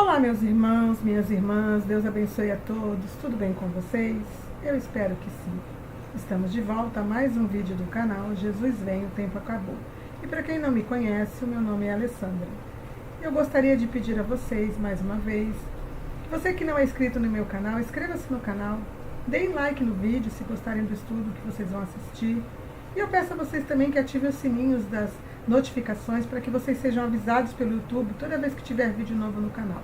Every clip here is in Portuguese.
Olá, meus irmãos, minhas irmãs, Deus abençoe a todos, tudo bem com vocês? Eu espero que sim. Estamos de volta a mais um vídeo do canal Jesus Vem, o Tempo Acabou. E para quem não me conhece, o meu nome é Alessandra. Eu gostaria de pedir a vocês, mais uma vez, você que não é inscrito no meu canal, inscreva-se no canal, deem like no vídeo se gostarem do estudo que vocês vão assistir. E eu peço a vocês também que ativem os sininhos das notificações para que vocês sejam avisados pelo YouTube toda vez que tiver vídeo novo no canal.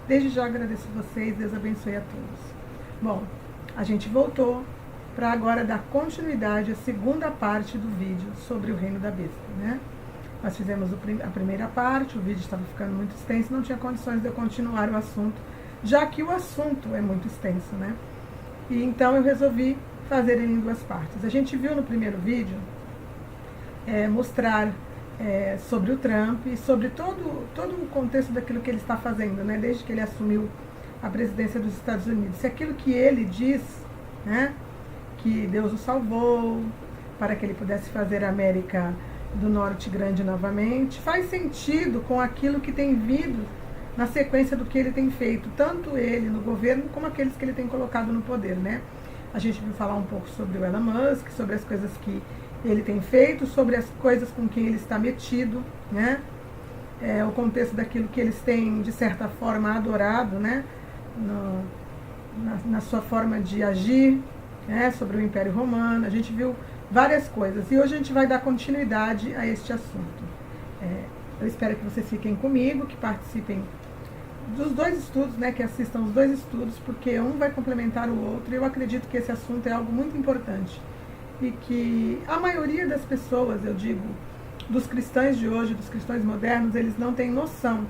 Desde já agradeço vocês, Deus abençoe a todos. Bom, a gente voltou para agora dar continuidade à segunda parte do vídeo sobre o reino da besta, né? Nós fizemos a primeira parte, o vídeo estava ficando muito extenso, não tinha condições de eu continuar o assunto, já que o assunto é muito extenso, né? E então eu resolvi fazer ele em duas partes. A gente viu no primeiro vídeo mostrar sobre o Trump e sobre todo o contexto daquilo que ele está fazendo, né, desde que ele assumiu a presidência dos Estados Unidos. Se aquilo que ele diz, né, que Deus o salvou para que ele pudesse fazer a América do Norte grande novamente, faz sentido com aquilo que tem vindo na sequência do que ele tem feito, tanto ele no governo como aqueles que ele tem colocado no poder, né? A gente viu falar um pouco sobre o Elon Musk, sobre as coisas que ele tem feito, sobre as coisas com quem ele está metido, né? O contexto daquilo que eles têm, de certa forma, adorado, né? Na sua forma de agir, né? Sobre o Império Romano. A gente viu várias coisas. E hoje a gente vai dar continuidade a este assunto. Eu espero que vocês fiquem comigo, que participem dos dois estudos, né? Que assistam os dois estudos, porque um vai complementar o outro. E eu acredito que esse assunto é algo muito importante. E que a maioria das pessoas, eu digo, dos cristãos de hoje, dos cristãos modernos, eles não têm noção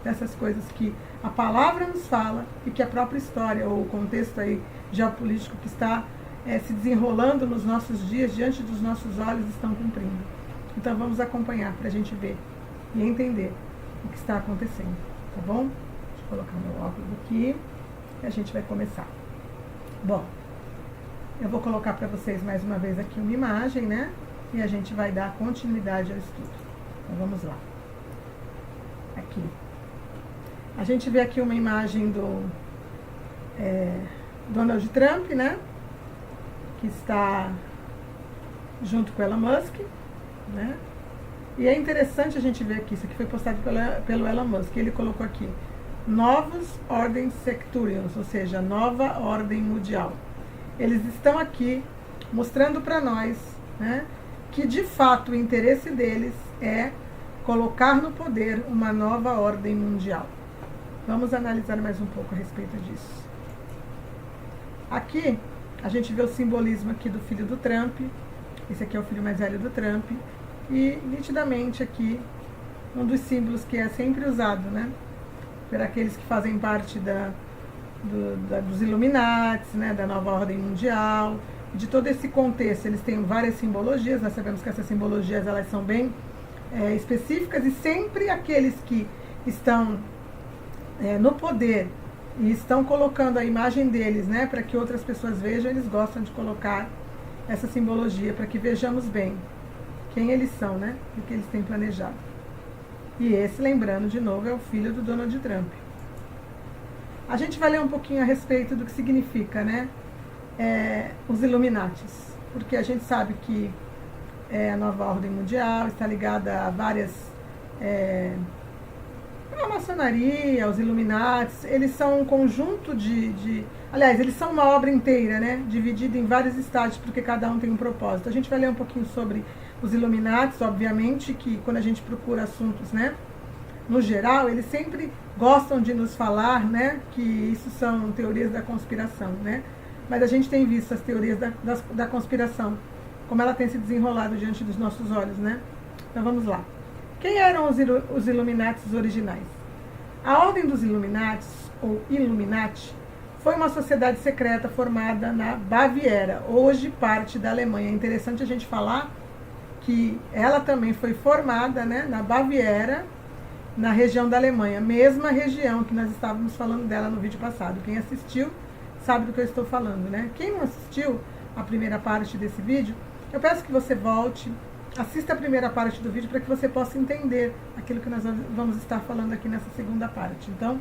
dessas coisas que a palavra nos fala e que a própria história ou o contexto aí geopolítico que está se desenrolando nos nossos dias, diante dos nossos olhos, estão cumprindo. Então vamos acompanhar para a gente ver e entender o que está acontecendo, tá bom? Deixa eu colocar meu óculos aqui e a gente vai começar. Bom, eu vou colocar para vocês mais uma vez aqui uma imagem, né? E a gente vai dar continuidade ao estudo. Então vamos lá. Aqui. A gente vê aqui uma imagem do Donald Trump, né? Que está junto com Elon Musk, né? E é interessante a gente ver aqui, isso aqui foi postado pelo Elon Musk. Ele colocou aqui, novos ordens sectarians, ou seja, nova ordem mundial. Eles estão aqui mostrando para nós, né, que de fato o interesse deles é colocar no poder uma nova ordem mundial. Vamos analisar mais um pouco a respeito disso. Aqui a gente vê o simbolismo aqui do filho do Trump. Esse aqui é o filho mais velho do Trump. E nitidamente aqui um dos símbolos que é sempre usado, né, por aqueles que fazem parte dos Illuminati, né, da nova ordem mundial, de todo esse contexto. Eles têm várias simbologias, nós sabemos que essas simbologias elas são bem específicas, e sempre aqueles que estão no poder e estão colocando a imagem deles, né, para que outras pessoas vejam, eles gostam de colocar essa simbologia para que vejamos bem quem eles são, né, e o que eles têm planejado. E esse, lembrando de novo, é o filho do Donald Trump. A gente vai ler um pouquinho a respeito do que significa, né, os Illuminatis, porque a gente sabe que a nova ordem mundial está ligada a várias, a maçonaria, os Illuminatis. Eles são um conjunto aliás, eles são uma obra inteira, né, dividida em vários estágios, porque cada um tem um propósito. A gente vai ler um pouquinho sobre os Illuminatis, obviamente que quando a gente procura assuntos, né, no geral, eles sempre gostam de nos falar, né, que isso são teorias da conspiração, né? Mas a gente tem visto as teorias da conspiração, como ela tem se desenrolado diante dos nossos olhos, né? Então vamos lá. Quem eram os Illuminatis originais? A Ordem dos Illuminatis, ou Illuminati, foi uma sociedade secreta formada na Baviera, hoje parte da Alemanha. É interessante a gente falar que ela também foi formada, né, na Baviera, na região da Alemanha, mesma região que nós estávamos falando dela no vídeo passado. Quem assistiu sabe do que eu estou falando, né? Quem não assistiu a primeira parte desse vídeo, eu peço que você volte, assista a primeira parte do vídeo para que você possa entender aquilo que nós vamos estar falando aqui nessa segunda parte. Então,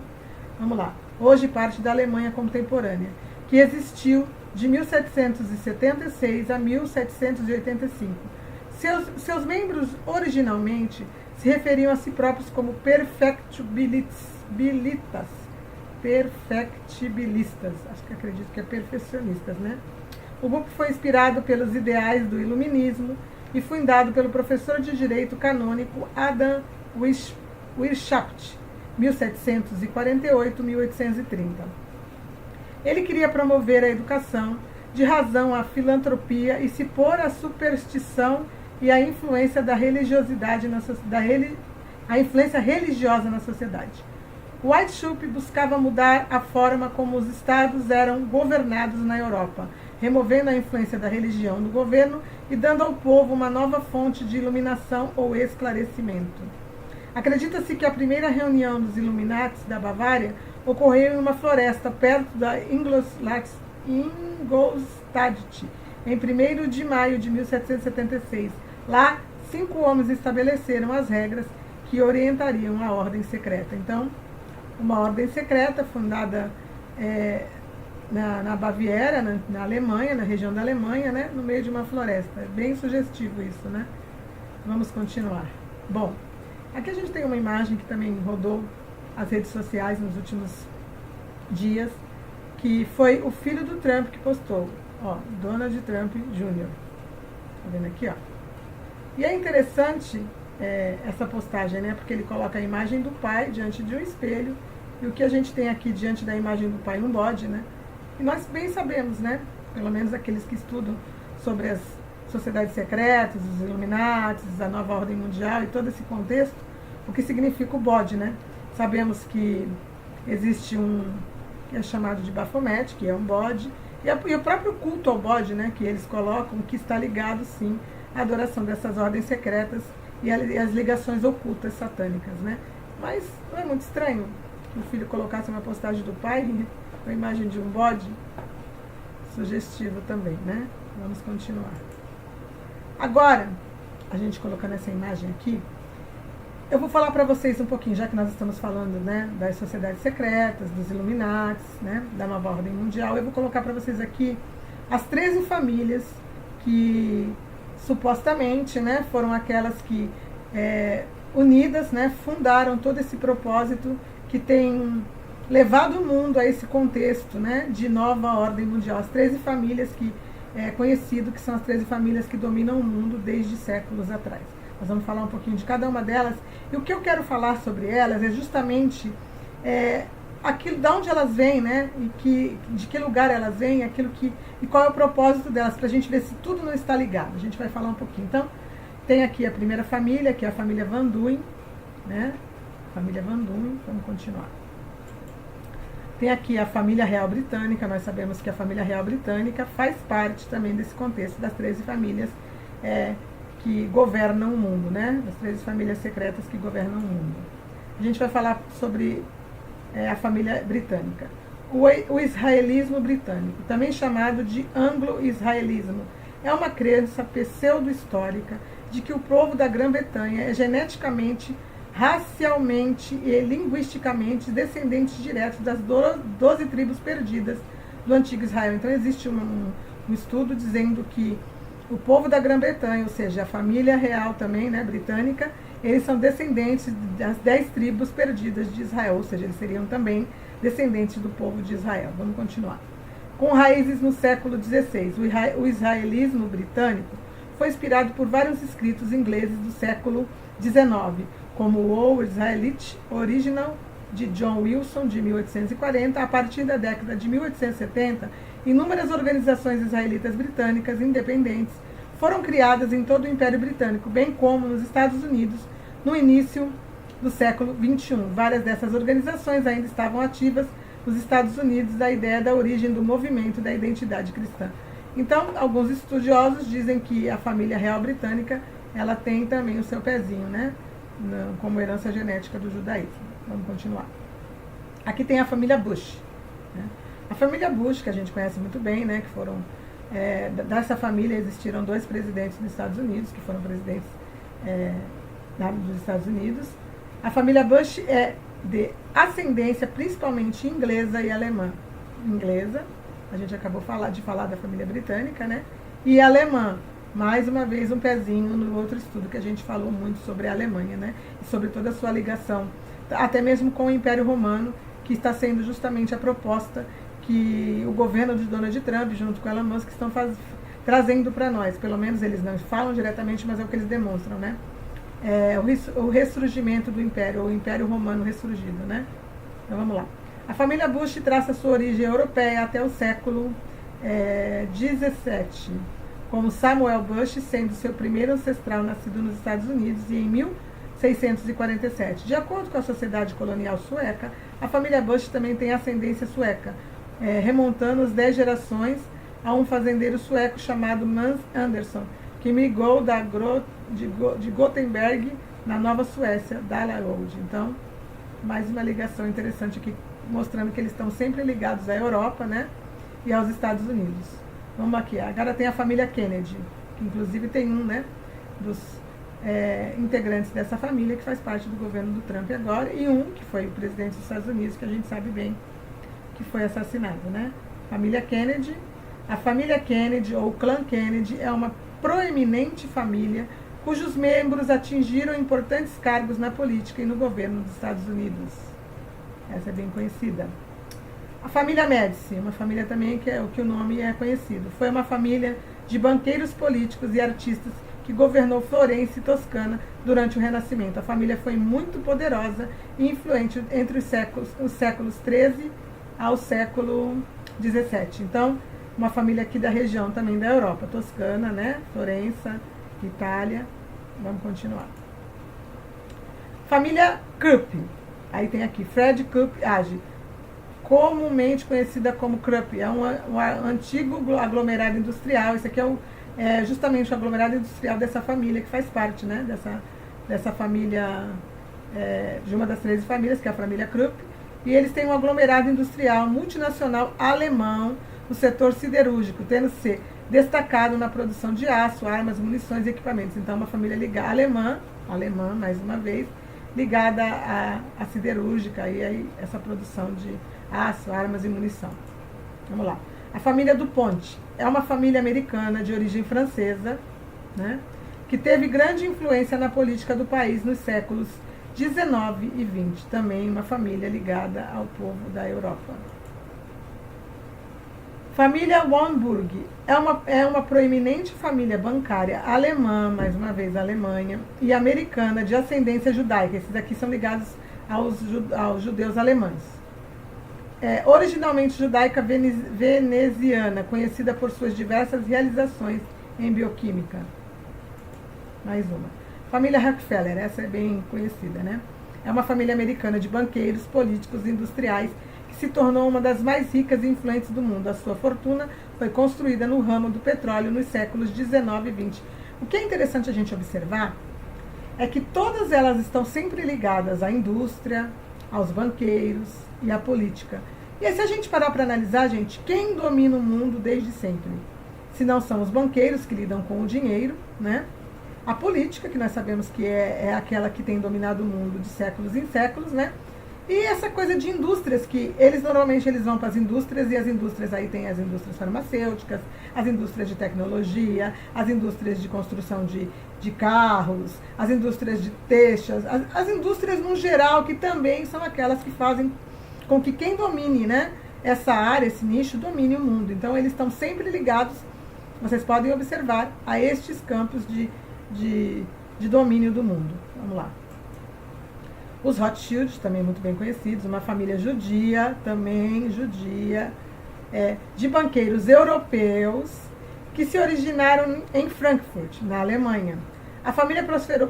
Vamos lá. Hoje parte da Alemanha contemporânea, que existiu de 1776 a 1785. Seus membros originalmente se referiam a si próprios como perfectibilistas. Acredito que é perfeccionistas, né? O grupo foi inspirado pelos ideais do iluminismo e fundado pelo professor de direito canônico Adam Weishaupt, 1748-1830. Ele queria promover a educação, de razão à filantropia e se pôr à superstição e à influência da religiosidade a influência religiosa na sociedade. Weishaupt buscava mudar a forma como os estados eram governados na Europa, removendo a influência da religião no governo e dando ao povo uma nova fonte de iluminação ou esclarecimento. Acredita-se que a primeira reunião dos Illuminatis da Bavária ocorreu em uma floresta perto da Ingolstadt, em 1º de maio de 1776. Lá, 5 homens estabeleceram as regras que orientariam a ordem secreta. Então, uma ordem secreta fundada na Baviera, na Alemanha, na região da Alemanha, né, no meio de uma floresta. É bem sugestivo isso, né? Vamos continuar. Bom, aqui a gente tem uma imagem que também rodou as redes sociais nos últimos dias, que foi o filho do Trump que postou, ó, Donald Trump Jr. Tá vendo aqui, ó? E é interessante essa postagem, né? Porque ele coloca a imagem do pai diante de um espelho e o que a gente tem aqui diante da imagem do pai, um bode, né? E nós bem sabemos, né? Pelo menos aqueles que estudam sobre as sociedades secretas, os Illuminatis, a nova ordem mundial e todo esse contexto, o que significa o bode, né? Sabemos que existe que é chamado de Baphomet, que é um bode, e o próprio culto ao bode, né, que eles colocam, que está ligado, sim, à adoração dessas ordens secretas e às ligações ocultas satânicas, né? Mas não é muito estranho que o filho colocasse uma postagem do pai com a imagem de um bode? Sugestivo também, né? Vamos continuar. Agora, a gente colocando essa imagem aqui, eu vou falar para vocês um pouquinho, já que nós estamos falando, né, das sociedades secretas, dos Illuminatis, né, da nova ordem mundial, eu vou colocar para vocês aqui as 13 famílias que supostamente, né, foram aquelas que unidas, né, fundaram todo esse propósito que tem levado o mundo a esse contexto, né, de nova ordem mundial. As 13 famílias que é conhecido que são as 13 famílias que dominam o mundo desde séculos atrás. Nós vamos falar um pouquinho de cada uma delas. E o que eu quero falar sobre elas é justamente aquilo, de onde elas vêm, né? E de que lugar elas vêm, e qual é o propósito delas, para a gente ver se tudo não está ligado. A gente vai falar um pouquinho. Então, tem aqui a primeira família, que é a família Van Duyn, né? Família Van Duyn, vamos continuar. Tem aqui a família real britânica. Nós sabemos que a família real britânica faz parte também desse contexto das 13 famílias que governam o mundo, né? Das 13 famílias secretas que governam o mundo. A gente vai falar sobre a família britânica. O israelismo britânico, também chamado de anglo-israelismo, é uma crença pseudo-histórica de que o povo da Grã-Bretanha é geneticamente, racialmente e linguisticamente descendentes diretos das 12 tribos perdidas do antigo Israel. Então existe um estudo dizendo que o povo da Grã-Bretanha, ou seja, a família real também, né, britânica, eles são descendentes das 10 tribos perdidas de Israel, ou seja, eles seriam também descendentes do povo de Israel. Vamos continuar. Com raízes no século XVI, o israelismo britânico foi inspirado por vários escritos ingleses do século XIX, como o Israelite Original, de John Wilson, de 1840. A partir da década de 1870, inúmeras organizações israelitas britânicas independentes foram criadas em todo o Império Britânico, bem como nos Estados Unidos, no início do século XXI. Várias dessas organizações ainda estavam ativas nos Estados Unidos, da ideia da origem do movimento da identidade cristã. Então, alguns estudiosos dizem que a família real britânica, ela tem também o seu pezinho, né, como herança genética do judaísmo. Vamos continuar. Aqui tem a família Bush, né? A família Bush, que a gente conhece muito bem, né, que foram, dessa família existiram 2 presidentes dos Estados Unidos, que foram presidentes dos Estados Unidos. A família Bush é de ascendência principalmente inglesa e alemã. Inglesa, a gente acabou de falar da família britânica, né? E alemã, mais uma vez um pezinho no outro estudo que a gente falou muito sobre a Alemanha, né? E sobre toda a sua ligação, até mesmo com o Império Romano, que está sendo justamente a proposta que o governo de Donald Trump, junto com Elon Musk, estão trazendo para nós. Pelo menos eles não falam diretamente, mas é o que eles demonstram, né? O ressurgimento do Império, o Império Romano ressurgido, né? Então vamos lá. A família Bush traça sua origem europeia até o século XVII, como Samuel Bush sendo seu primeiro ancestral nascido nos Estados Unidos e em 1647. De acordo com a Sociedade Colonial Sueca, a família Bush também tem ascendência sueca, remontando as 10 gerações a um fazendeiro sueco chamado Mans Andersson, que migrou de Gothenburg, na Nova Suécia, Dalarode. Então, mais uma ligação interessante aqui, mostrando que eles estão sempre ligados à Europa, né, e aos Estados Unidos. Vamos aqui, agora tem a família Kennedy, que inclusive tem um, né, dos integrantes dessa família que faz parte do governo do Trump agora, e um que foi o presidente dos Estados Unidos, que a gente sabe bem que foi assassinado, né? Família Kennedy. A família Kennedy, ou clã Kennedy, é uma proeminente família cujos membros atingiram importantes cargos na política e no governo dos Estados Unidos. Essa é bem conhecida. A família Médici, uma família também que é o que o nome é conhecido. Foi uma família de banqueiros políticos e artistas que governou Florença e Toscana durante o Renascimento. A família foi muito poderosa e influente entre os séculos 13 ao século 17. Então, uma família aqui da região também da Europa, Toscana, né? Florença, Itália. Vamos continuar. Família Krupp. Aí tem aqui Fred Krupp Age, comumente conhecida como Krupp. É um antigo aglomerado industrial. Esse aqui é justamente o aglomerado industrial dessa família, que faz parte, né? Dessa família, de uma das 13 famílias, que é a família Krupp. E eles têm um aglomerado industrial multinacional alemão no setor siderúrgico, tendo se destacado na produção de aço, armas, munições e equipamentos. Então, uma família ligada, alemã, mais uma vez, ligada à siderúrgica e aí essa produção de aço, armas e munição. Vamos lá. A família DuPont é uma família americana de origem francesa, né, que teve grande influência na política do país nos séculos 19 e 20. Também uma família ligada ao povo da Europa. Família Warburg é uma proeminente família bancária alemã, mais uma vez Alemanha, e americana de ascendência judaica. Esses aqui são ligados aos judeus alemães. Originalmente judaica veneziana, conhecida por suas diversas realizações em bioquímica. Mais uma. Família Rockefeller, essa é bem conhecida, né? É uma família americana de banqueiros, políticos e industriais que se tornou uma das mais ricas e influentes do mundo. A sua fortuna foi construída no ramo do petróleo nos séculos 19 e 20. O que é interessante a gente observar é que todas elas estão sempre ligadas à indústria, aos banqueiros e à política. E aí, se a gente parar para analisar, gente, quem domina o mundo desde sempre? Se não são os banqueiros que lidam com o dinheiro, né? A política, que nós sabemos que é aquela que tem dominado o mundo de séculos em séculos, né? E essa coisa de indústrias, que normalmente eles vão para as indústrias, e as indústrias aí tem as indústrias farmacêuticas, as indústrias de tecnologia, as indústrias de construção de carros, as indústrias de textos, as indústrias no geral, que também são aquelas que fazem com que quem domine, né, essa área, esse nicho, domine o mundo. Então eles estão sempre ligados, vocês podem observar, a estes campos de domínio do mundo. Vamos lá. Os Rothschild, também muito bem conhecidos, uma família judia, de banqueiros europeus que se originaram em Frankfurt, na Alemanha. A família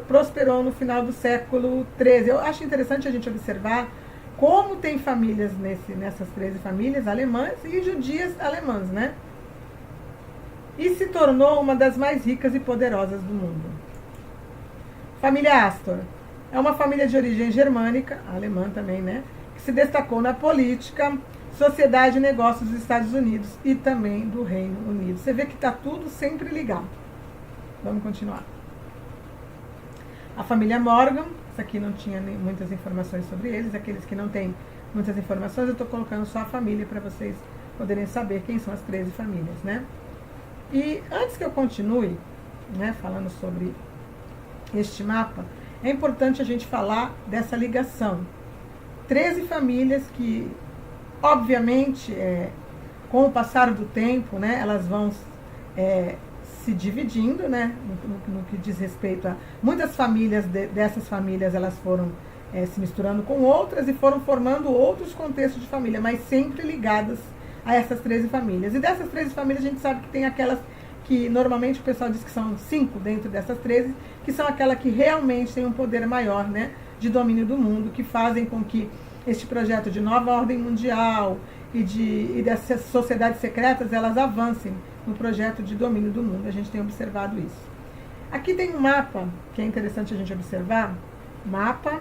prosperou no final do século XIII. Eu acho interessante a gente observar como tem famílias nessas 13 famílias alemãs e judias alemãs, né? E se tornou uma das mais ricas e poderosas do mundo. Família Astor é uma família de origem germânica, alemã também, né? Que se destacou na política, sociedade e negócios dos Estados Unidos e também do Reino Unido. Você vê que está tudo sempre ligado. Vamos continuar. A família Morgan Isso aqui não tinha muitas informações sobre eles. Aqueles que não têm muitas informações, eu estou colocando só a família para vocês poderem saber quem são as 13 famílias, né? E antes que eu continue, né, falando sobre este mapa, é importante a gente falar dessa ligação. 13 famílias que, obviamente, com o passar do tempo, né, elas vão se dividindo, né, no que diz respeito a muitas famílias, dessas famílias elas foram se misturando com outras e foram formando outros contextos de família, mas sempre ligadas a essas 13 famílias. E dessas 13 famílias a gente sabe que tem aquelas que normalmente o pessoal diz que são 5 dentro dessas 13, que são aquelas que realmente têm um poder maior, né, de domínio do mundo, que fazem com que este projeto de nova ordem mundial e dessas sociedades secretas, elas avancem no projeto de domínio do mundo. A gente tem observado isso. Aqui tem um mapa que é interessante a gente observar, mapa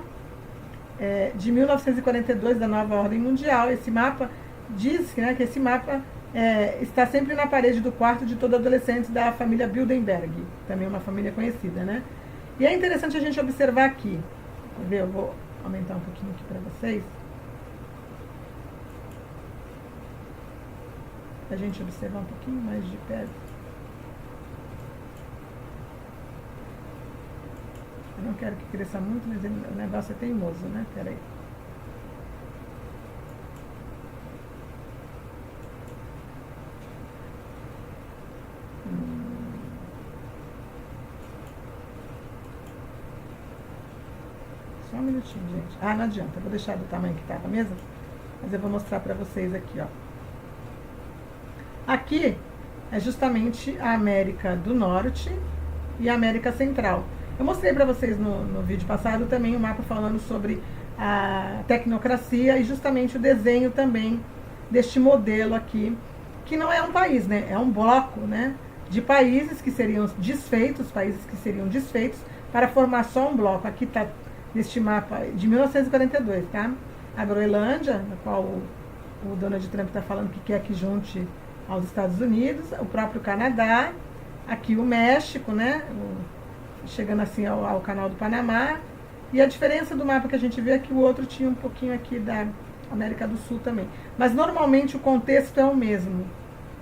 de 1942 da nova ordem mundial. Esse mapa diz, né, que esse mapa está sempre na parede do quarto de todo adolescente da família Bilderberg, também uma família conhecida, né? E é interessante a gente observar aqui, quer ver, eu vou aumentar um pouquinho aqui para vocês, a gente observar um pouquinho mais de perto. Eu não quero que cresça muito, mas o negócio é teimoso, né? Peraí. Só um minutinho, gente. Ah, não adianta, eu vou deixar do tamanho que estava mesmo, mas eu vou mostrar para vocês aqui, ó. Aqui é justamente a América do Norte e a América Central. Eu mostrei para vocês no vídeo passado também um mapa falando sobre a tecnocracia e justamente o desenho também deste modelo aqui, que não é um país, né? É um bloco, né, de países que seriam desfeitos, para formar só um bloco. Aqui está neste mapa de 1942, tá? A Groenlândia, na qual o Donald Trump está falando que quer que junte aos Estados Unidos, o próprio Canadá, aqui o México, né, chegando assim ao canal do Panamá, e a diferença do mapa que a gente vê é que o outro tinha um pouquinho aqui da América do Sul também. Mas normalmente o contexto é o mesmo,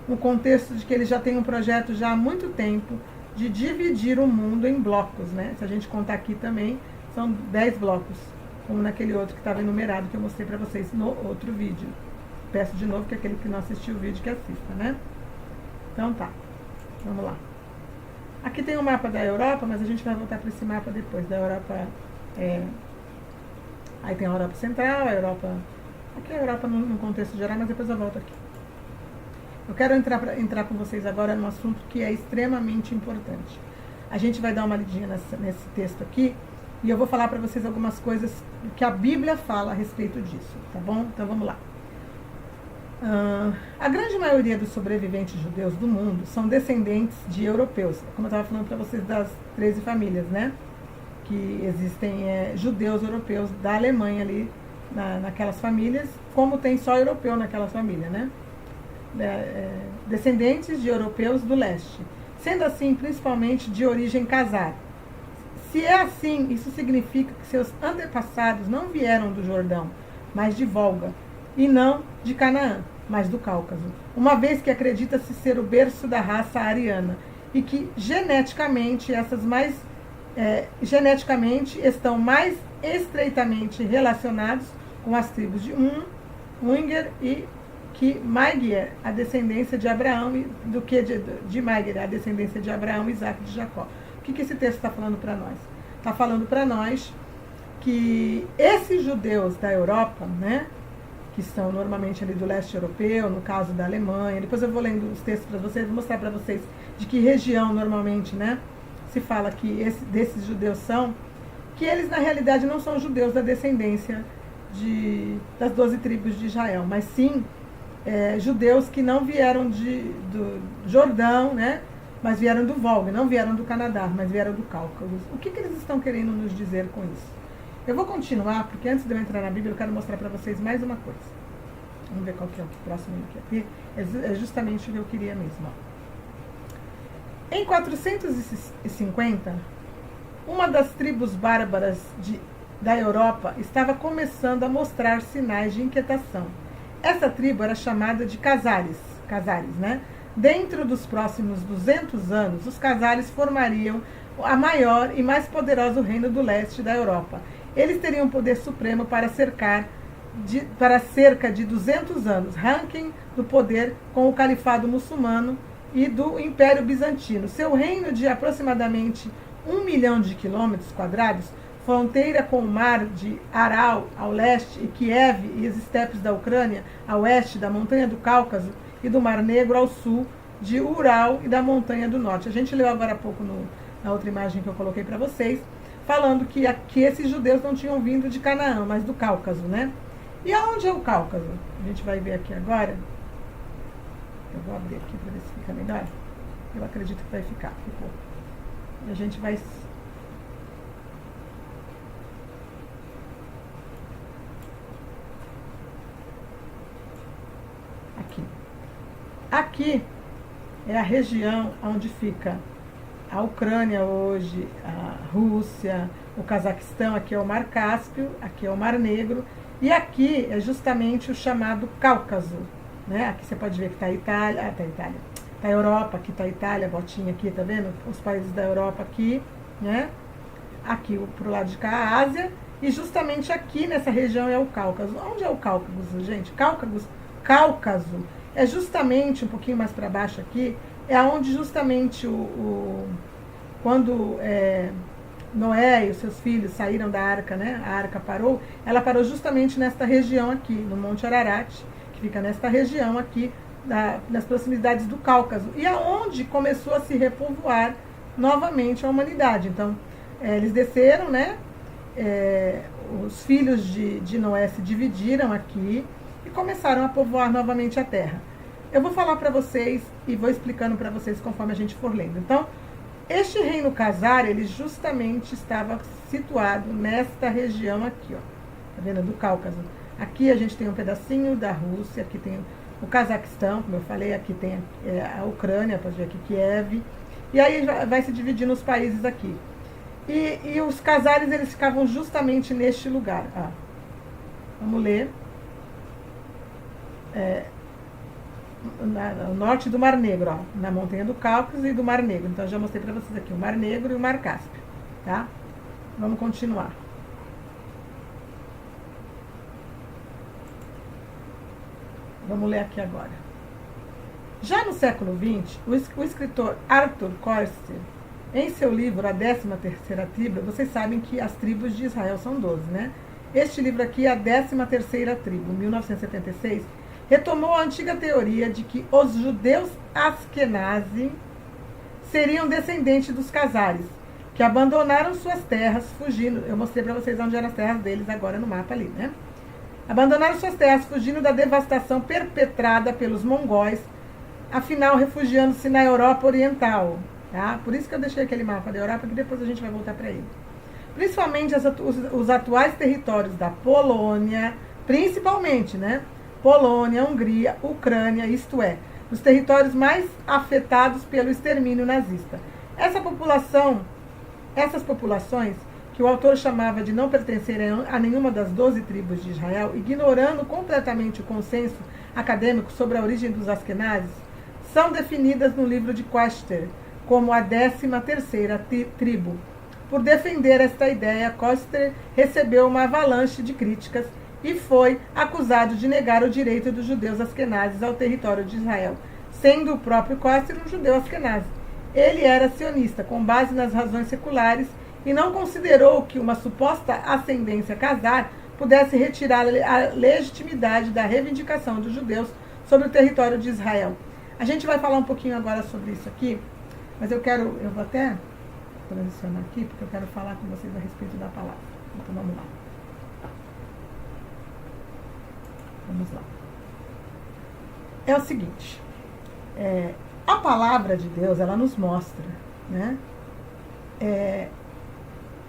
o contexto de que eles já têm um projeto já há muito tempo de dividir o mundo em blocos, né? Se a gente contar aqui também, são 10 blocos, como naquele outro que estava enumerado, que eu mostrei para vocês no outro vídeo. Peço de novo que aquele que não assistiu o vídeo que assista, né? Então tá, vamos lá. Aqui tem o mapa da Europa, mas a gente vai voltar para esse mapa depois. Da Europa, aí tem a Europa Central, a Europa... Aqui é a Europa num contexto geral, mas depois eu volto aqui. Eu quero entrar com vocês agora num assunto que é extremamente importante. A gente vai dar uma lidinha nesse texto aqui, e eu vou falar para vocês algumas coisas que a Bíblia fala a respeito disso, tá bom? Então vamos lá. A grande maioria dos sobreviventes judeus do mundo são descendentes de europeus, como eu estava falando para vocês das 13 famílias, né? Que existem judeus europeus da Alemanha ali, naquelas famílias, como tem só europeu naquelas famílias, né? Descendentes de europeus do leste, sendo assim principalmente de origem khazar. Se é assim, isso significa que seus antepassados não vieram do Jordão, mas de Volga, e não de Canaã, mas do Cáucaso, uma vez que acredita-se ser o berço da raça ariana, e que geneticamente estão mais estreitamente relacionados com as tribos de Unger e que Magyar, a descendência de Abraão, do que de Magyar, a descendência de Abraão, Isaac e de Jacó. O que esse texto está falando para nós? Está falando para nós que esses judeus da Europa, né, que são normalmente ali do leste europeu, no caso da Alemanha, depois eu vou lendo os textos para vocês, vou mostrar para vocês de que região normalmente, né, se fala que desses judeus são, que eles na realidade não são judeus da descendência das 12 tribos de Israel, mas sim judeus que não vieram do Jordão, né, mas vieram do Volga, não vieram do Canadá, mas vieram do Cáucaso. O que eles estão querendo nos dizer com isso? Eu vou continuar, porque antes de eu entrar na Bíblia, eu quero mostrar para vocês mais uma coisa. Vamos ver qual que é o próximo aqui. É justamente o que eu queria mesmo. Ó. Em 450, uma das tribos bárbaras de da Europa estava começando a mostrar sinais de inquietação. Essa tribo era chamada de Khazares, né? Dentro dos próximos 200 anos, os Khazares formariam a maior e mais poderoso reino do leste da Europa. Eles teriam poder supremo para cerca de 200 anos, ranking do poder com o califado muçulmano e do Império Bizantino. Seu reino de aproximadamente 1 milhão de quilômetros quadrados, fronteira com o mar de Aral ao leste e Kiev e as estepes da Ucrânia a oeste, da montanha do Cáucaso e do Mar Negro ao sul, de Ural e da montanha do norte. A gente leu agora há pouco na outra imagem que eu coloquei para vocês, falando que esses judeus não tinham vindo de Canaã, mas do Cáucaso, né? E aonde é o Cáucaso? A gente vai ver aqui agora. Eu vou abrir aqui para ver se fica melhor. Eu acredito que vai ficar. Ficou. E a gente vai... Aqui é a região onde fica a Ucrânia hoje, a Rússia, o Cazaquistão, aqui é o Mar Cáspio, aqui é o Mar Negro, e aqui é justamente o chamado Cáucaso, né? Aqui você pode ver que está a Itália, está a Europa, aqui está a Itália, a botinha aqui, tá vendo? Os países da Europa aqui, né? Aqui pro lado de cá a Ásia, e justamente aqui nessa região é o Cáucaso. Onde é o Cáucaso, gente? Cáucaso é justamente um pouquinho mais para baixo aqui, é onde justamente quando Noé e os seus filhos saíram da arca, né? A arca parou, ela parou justamente nesta região aqui, no Monte Ararat, que fica nesta região aqui, nas proximidades do Cáucaso, e aonde começou a se repovoar novamente a humanidade. Então, eles desceram, né? Os filhos de Noé se dividiram aqui e começaram a povoar novamente a terra. Eu vou falar para vocês e vou explicando para vocês conforme a gente for lendo. Então, este reino Khazar, ele justamente estava situado nesta região aqui, ó. Tá vendo? Do Cáucaso. Aqui a gente tem um pedacinho da Rússia, aqui tem o Cazaquistão, como eu falei, aqui tem a Ucrânia, pode ver aqui Kiev. E aí vai se dividir nos países aqui. E os Khazares, eles ficavam justamente neste lugar. Ó. Vamos ler. No norte do Mar Negro, ó, na montanha do Cáucaso e do Mar Negro. Então, eu já mostrei para vocês aqui o Mar Negro e o Mar Cáspio, tá? Vamos continuar. Vamos ler aqui agora. Já no século XX, o escritor Arthur Koestler, em seu livro A 13ª Tribo, vocês sabem que as tribos de Israel são 12, né? Este livro aqui é a 13ª Tribo, 1976, retomou a antiga teoria de que os judeus Askenazi seriam descendentes dos Khazares, que abandonaram suas terras fugindo. Eu mostrei para vocês onde eram as terras deles agora no mapa ali, né? Abandonaram suas terras fugindo da devastação perpetrada pelos mongóis, afinal refugiando-se na Europa Oriental. Tá? Por isso que eu deixei aquele mapa da Europa, que depois a gente vai voltar para ele. Principalmente os atuais territórios da Polônia, principalmente, né? Polônia, Hungria, Ucrânia, isto é, os territórios mais afetados pelo extermínio nazista. Essas populações, que o autor chamava de não pertencerem a nenhuma das 12 tribos de Israel, ignorando completamente o consenso acadêmico sobre a origem dos Askenazes, são definidas no livro de Koestler como a 13ª tribo. Por defender esta ideia, Koestler recebeu uma avalanche de críticas e foi acusado de negar o direito dos judeus askenazes ao território de Israel, sendo o próprio Koestler um judeu askenazi. Ele era sionista, com base nas razões seculares, e não considerou que uma suposta ascendência Khazar pudesse retirar a legitimidade da reivindicação dos judeus sobre o território de Israel. A gente vai falar um pouquinho agora sobre isso aqui, mas eu vou até transicionar aqui, porque eu quero falar com vocês a respeito da palavra. Então vamos lá. Vamos lá. É o seguinte, a palavra de Deus, ela nos mostra, né?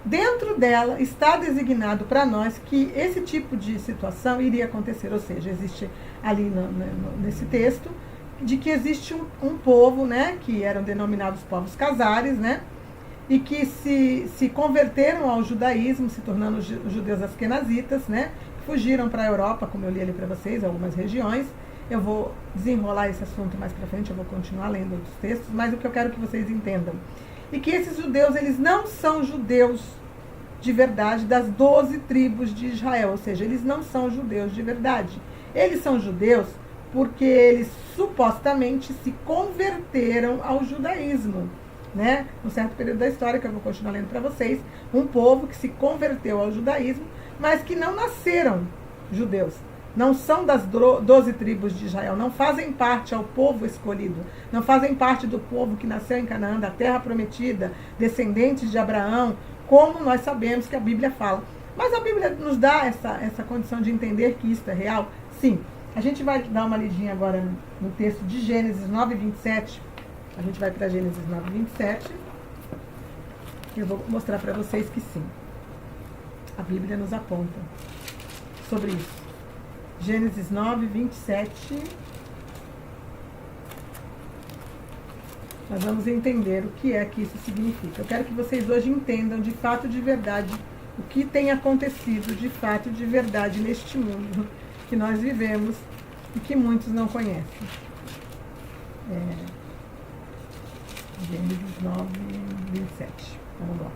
Dentro dela está designado para nós que esse tipo de situação iria acontecer, ou seja, existe ali nesse texto, de que existe um povo, né, que eram denominados povos Khazares, né? e que se converteram ao judaísmo, se tornando os judeus askenazitas, né? Fugiram para a Europa, como eu li ali para vocês, algumas regiões. Eu vou desenrolar esse assunto mais para frente, eu vou continuar lendo outros textos, mas o que eu quero que vocês entendam. E que esses judeus, eles não são judeus de verdade das 12 tribos de Israel, ou seja, eles não são judeus de verdade. Eles são judeus porque eles supostamente se converteram ao judaísmo, né? Num certo período da história, que eu vou continuar lendo para vocês, um povo que se converteu ao judaísmo, mas que não nasceram judeus. Não são das 12 tribos de Israel, não fazem parte ao povo escolhido, não fazem parte do povo que nasceu em Canaã, da terra prometida, descendentes de Abraão, como nós sabemos que a Bíblia fala. Mas a Bíblia nos dá essa condição de entender que isso é real? Sim. A gente vai dar uma lidinha agora no texto de Gênesis 9, 27. A gente vai para Gênesis 9, 27. E eu vou mostrar para vocês que sim. A Bíblia nos aponta sobre isso. Gênesis 9, 27. Nós vamos entender o que é que isso significa. Eu quero que vocês hoje entendam de fato, de verdade, o que tem acontecido de fato, de verdade, neste mundo que nós vivemos e que muitos não conhecem. Gênesis 9, 27. Vamos lá.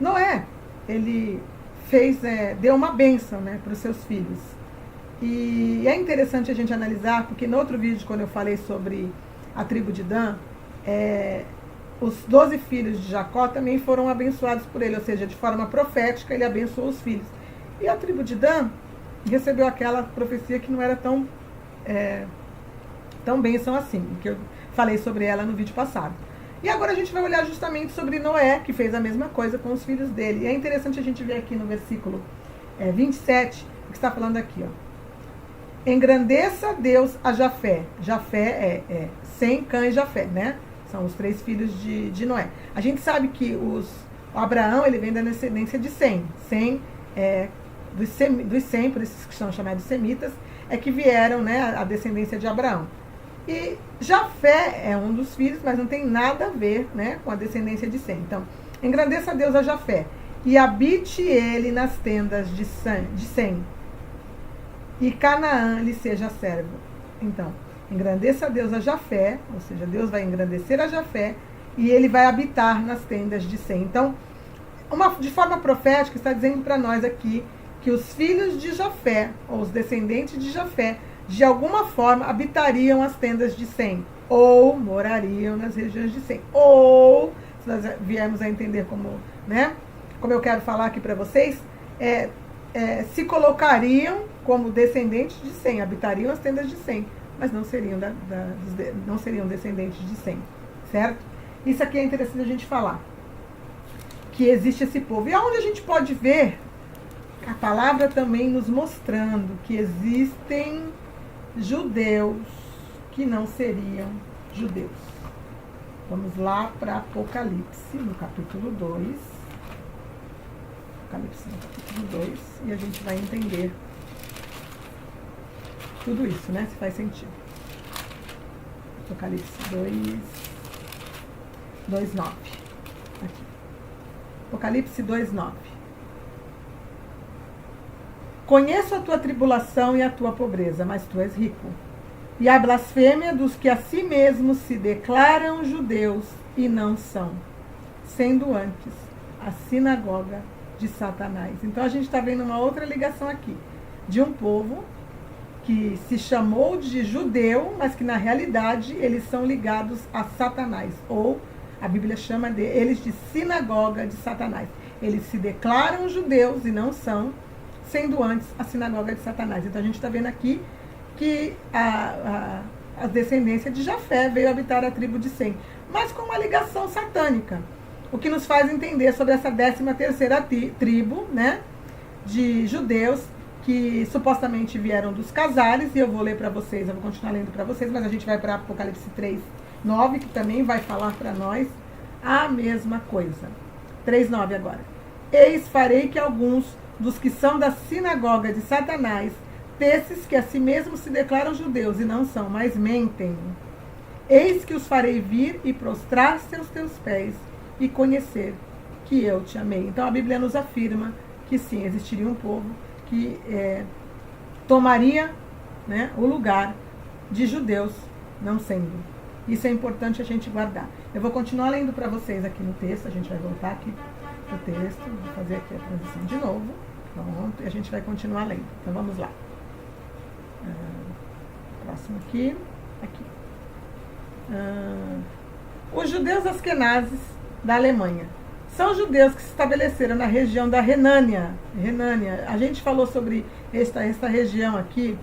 Noé, ele deu uma bênção, né, para os seus filhos. E é interessante a gente analisar, porque no outro vídeo, quando eu falei sobre a tribo de Dan, os 12 filhos de Jacó também foram abençoados por ele, ou seja, de forma profética ele abençoou os filhos. E a tribo de Dan recebeu aquela profecia que não era tão bênção assim, que eu falei sobre ela no vídeo passado. E agora a gente vai olhar justamente sobre Noé, que fez a mesma coisa com os filhos dele. E é interessante a gente ver aqui no versículo 27, o que está falando aqui, ó. Engrandeça Deus a Jafé. Jafé é Sem, Cã e Jafé, né? São os 3 filhos de Noé. A gente sabe que o Abraão, ele vem da descendência de Sem. Sem dos Sem, por esses que são chamados semitas, é que vieram, né, a descendência de Abraão. E Jafé é um dos filhos, mas não tem nada a ver, né, com a descendência de Sem. Então, engrandeça Deus a Jafé, e habite ele nas tendas de Sem, e Canaã lhe seja servo. Então, engrandeça Deus a Jafé, ou seja, Deus vai engrandecer a Jafé, e ele vai habitar nas tendas de Sem. Então, de forma profética, está dizendo para nós aqui que os filhos de Jafé, ou os descendentes de Jafé, de alguma forma habitariam as tendas de Sem, ou morariam nas regiões de Sem, ou, se nós viermos a entender como, né, como eu quero falar aqui para vocês, se colocariam como descendentes de Sem, habitariam as tendas de Sem, mas não seriam, não seriam descendentes de Sem, certo? Isso aqui é interessante a gente falar, que existe esse povo. E aonde a gente pode ver a palavra também nos mostrando que existem judeus que não seriam judeus. Vamos lá para Apocalipse, no capítulo 2. Apocalipse, no capítulo 2, e a gente vai entender tudo isso, né? Se faz sentido. Apocalipse 2:9. Aqui. Apocalipse 2:9. Conheço a tua tribulação e a tua pobreza, mas tu és rico. E a blasfêmia dos que a si mesmos se declaram judeus e não são, sendo antes a sinagoga de Satanás. Então a gente está vendo uma outra ligação aqui, de um povo que se chamou de judeu, mas que na realidade eles são ligados a Satanás, ou a Bíblia chama eles de sinagoga de Satanás. Eles se declaram judeus e não são, sendo antes a sinagoga de Satanás. Então a gente está vendo aqui que a descendência de Jafé veio habitar a tribo de Sem, mas com uma ligação satânica, o que nos faz entender sobre essa 13ª tribo, né, de judeus que supostamente vieram dos Casares, e eu vou ler para vocês, eu vou continuar lendo para vocês, mas a gente vai para Apocalipse 3:9, que também vai falar para nós a mesma coisa. 3:9 agora. Eis farei que alguns dos que são da sinagoga de Satanás desses que a si mesmos se declaram judeus e não são, mas mentem. Eis que os farei vir e prostrar-se aos teus pés e conhecer que eu te amei. Então a Bíblia nos afirma que sim, existiria um povo que tomaria, né, o lugar de judeus não sendo. Isso é importante a gente guardar. Eu vou continuar lendo para vocês aqui no texto, a gente vai voltar aqui pro texto, vou fazer aqui a transição de novo. Pronto, e a gente vai continuar lendo. Então vamos lá. Próximo aqui. Os judeus asquenazes da Alemanha são judeus que se estabeleceram na região da Renânia. A gente falou sobre esta região aqui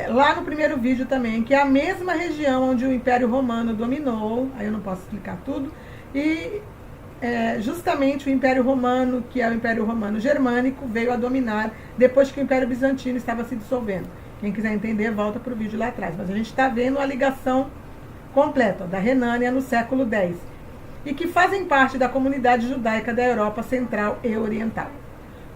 lá no primeiro vídeo também, que é a mesma região onde o Império Romano dominou. Aí eu não posso explicar tudo. E justamente o Império Romano, que é o Império Romano Germânico, veio a dominar depois que o Império Bizantino estava se dissolvendo. Quem quiser entender, volta para o vídeo lá atrás. Mas a gente está vendo a ligação completa da Renânia no século X, e que fazem parte da comunidade judaica da Europa Central e Oriental.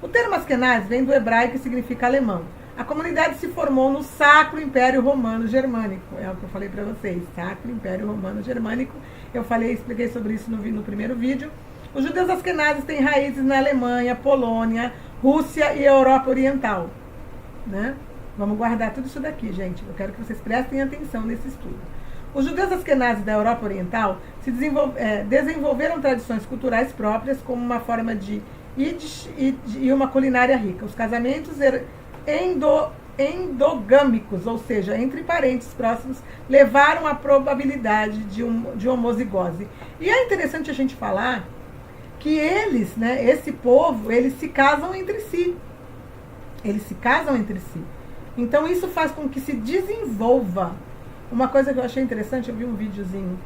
O termo Askenaz vem do hebraico e significa alemão. A comunidade se formou no Sacro Império Romano Germânico. É o que eu falei para vocês, Sacro Império Romano Germânico. Eu expliquei sobre isso no primeiro vídeo. Os judeus askenazes têm raízes na Alemanha, Polônia, Rússia e Europa Oriental. Né? Vamos guardar tudo isso daqui, gente. Eu quero que vocês prestem atenção nesse estudo. Os judeus askenazes da Europa Oriental desenvolveram tradições culturais próprias como uma forma de Yiddish e uma culinária rica. Os casamentos endogâmicos, ou seja, entre parentes próximos, levaram à probabilidade de homozigose. E é interessante a gente falar que eles, né, esse povo, eles se casam entre si. Então isso faz com que se desenvolva. Uma coisa que eu achei interessante, eu vi um videozinho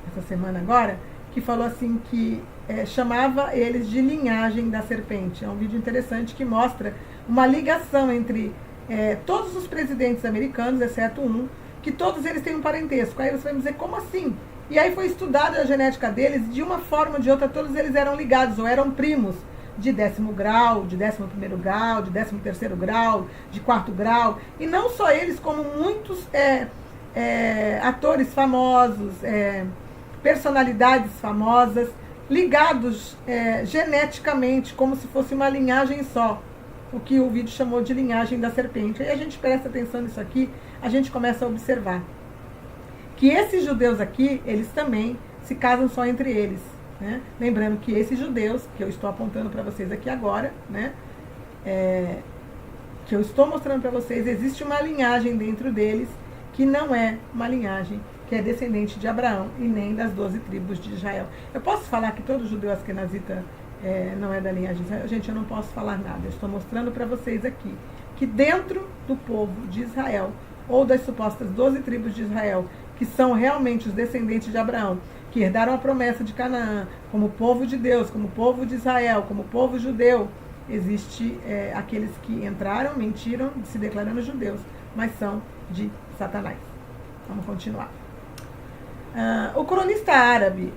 essa semana agora, que falou assim que chamava eles de linhagem da serpente. É um vídeo interessante que mostra uma ligação entre todos os presidentes americanos, exceto um, que todos eles têm um parentesco. Aí você vai me dizer, como assim? E aí foi estudada a genética deles, de uma forma ou de outra, todos eles eram ligados, ou eram primos, de 10º grau, de 11º grau, de 13º grau, de 4º grau. E não só eles, como muitos atores famosos, personalidades famosas, ligados geneticamente, como se fosse uma linhagem só, o que o vídeo chamou de linhagem da serpente. Aí a gente presta atenção nisso aqui, a gente começa a observar que esses judeus aqui, eles também se casam só entre eles, né? Lembrando que esses judeus, que eu estou apontando para vocês aqui agora, né, que eu estou mostrando para vocês, existe uma linhagem dentro deles, que não é uma linhagem que é descendente de Abraão e nem das 12 tribos de Israel. Eu posso falar que todo judeu askenazita não é da linhagem de Israel? Gente, eu não posso falar nada. Eu estou mostrando para vocês aqui que dentro do povo de Israel, ou das supostas 12 tribos de Israel, que são realmente os descendentes de Abraão, que herdaram a promessa de Canaã, como povo de Deus, como povo de Israel, como povo judeu, existe aqueles que entraram, mentiram, se declarando judeus, mas são de Satanás. Vamos continuar. O cronista árabe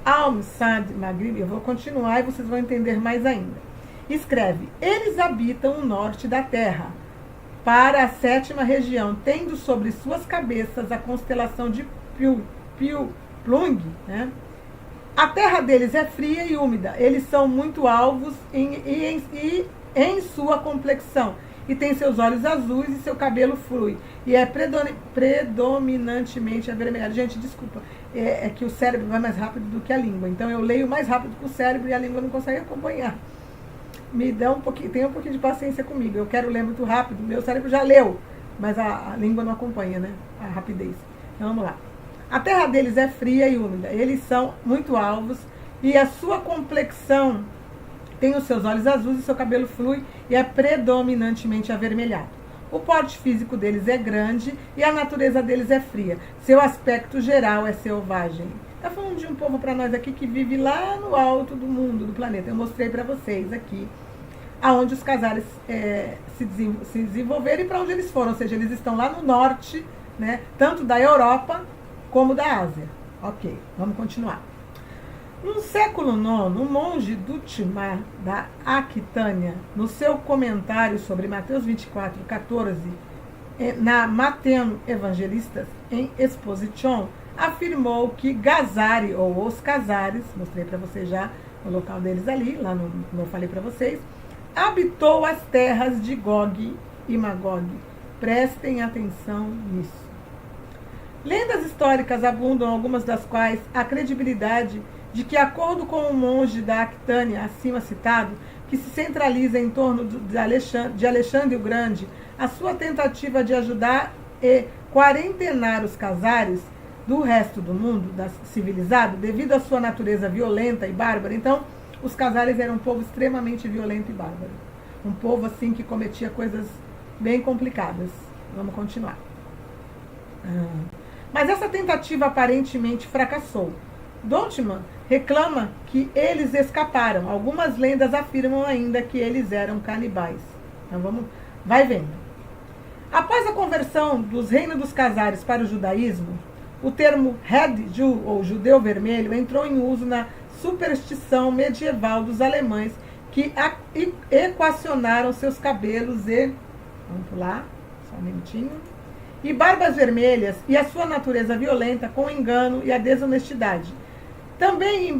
Al-Sad Maghrib, eu vou continuar e vocês vão entender mais ainda, escreve: eles habitam o norte da terra, para a 7ª região, tendo sobre suas cabeças a constelação de Plung, né? A terra deles é fria e úmida, eles são muito alvos em sua complexão, e tem seus olhos azuis e seu cabelo flui, e é predominantemente avermelhado. Gente, desculpa, é que o cérebro vai mais rápido do que a língua, então eu leio mais rápido que o cérebro e a língua não consegue acompanhar. Me dá tenha um pouquinho de paciência comigo, eu quero ler muito rápido, meu cérebro já leu, mas a língua não acompanha, né, a rapidez. Então vamos lá. A terra deles é fria e úmida, eles são muito alvos, e a sua complexão tem os seus olhos azuis e seu cabelo flui e é predominantemente avermelhado. O porte físico deles é grande e a natureza deles é fria. Seu aspecto geral é selvagem. Está falando de um povo para nós aqui que vive lá no alto do mundo, do planeta. Eu mostrei para vocês aqui aonde os casais se desenvolveram e para onde eles foram. Ou seja, eles estão lá no norte, né, tanto da Europa como da Ásia. Ok, vamos continuar. No século IX, o monge Dutimar da Aquitânia, no seu comentário sobre Mateus 24:14, na Matthew Evangelistas, em Exposition, afirmou que Gazari, ou os Casares, mostrei para vocês já o local deles ali, lá no, como eu falei para vocês, habitou as terras de Gog e Magog. Prestem atenção nisso. Lendas históricas abundam, algumas das quais a credibilidade de que, de acordo com o monge da Aquitânia acima citado, que se centraliza em torno de Alexandre o Grande, a sua tentativa de ajudar e quarentenar os Casares do resto do mundo civilizado, devido à sua natureza violenta e bárbara. Então, os Casares eram um povo extremamente violento e bárbaro. Um povo, assim, que cometia coisas bem complicadas. Vamos continuar. Mas essa tentativa aparentemente fracassou. Dontman reclama que eles escaparam. Algumas lendas afirmam ainda que eles eram canibais. Então vai vendo. Após a conversão dos reinos dos Casares para o judaísmo, o termo Red Jew, ou judeu vermelho, entrou em uso na superstição medieval dos alemães, que equacionaram seus cabelos e... Vamos pular, só um minutinho. E barbas vermelhas e a sua natureza violenta com o engano e a desonestidade. Também é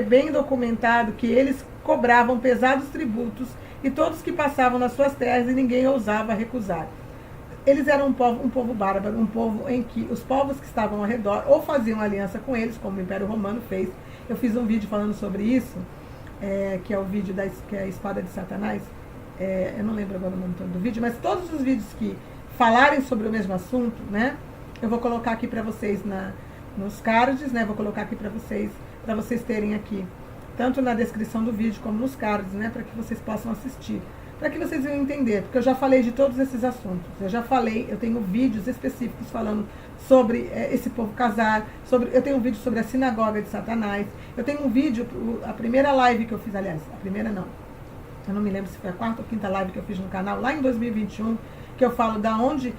bem documentado que eles cobravam pesados tributos e todos que passavam nas suas terras e ninguém ousava recusar. Eles eram um povo bárbaro, um povo em que os povos que estavam ao redor ou faziam aliança com eles, como o Império Romano fez. Eu fiz um vídeo falando sobre isso, que é o vídeo que é a espada de Satanás. Eu não lembro agora o nome todo do vídeo, mas todos os vídeos que falarem sobre o mesmo assunto, né, eu vou colocar aqui para vocês nos cards, né, vou colocar aqui para vocês terem aqui, tanto na descrição do vídeo como nos cards, né, para que vocês possam assistir, para que vocês venham entender, porque eu já falei de todos esses assuntos, eu tenho vídeos específicos falando sobre esse povo casar, eu tenho um vídeo sobre a sinagoga de Satanás, eu tenho um vídeo, a primeira live que eu fiz, aliás, a primeira não, eu não me lembro se foi a quarta ou quinta live que eu fiz no canal, lá em 2021, que eu falo da onde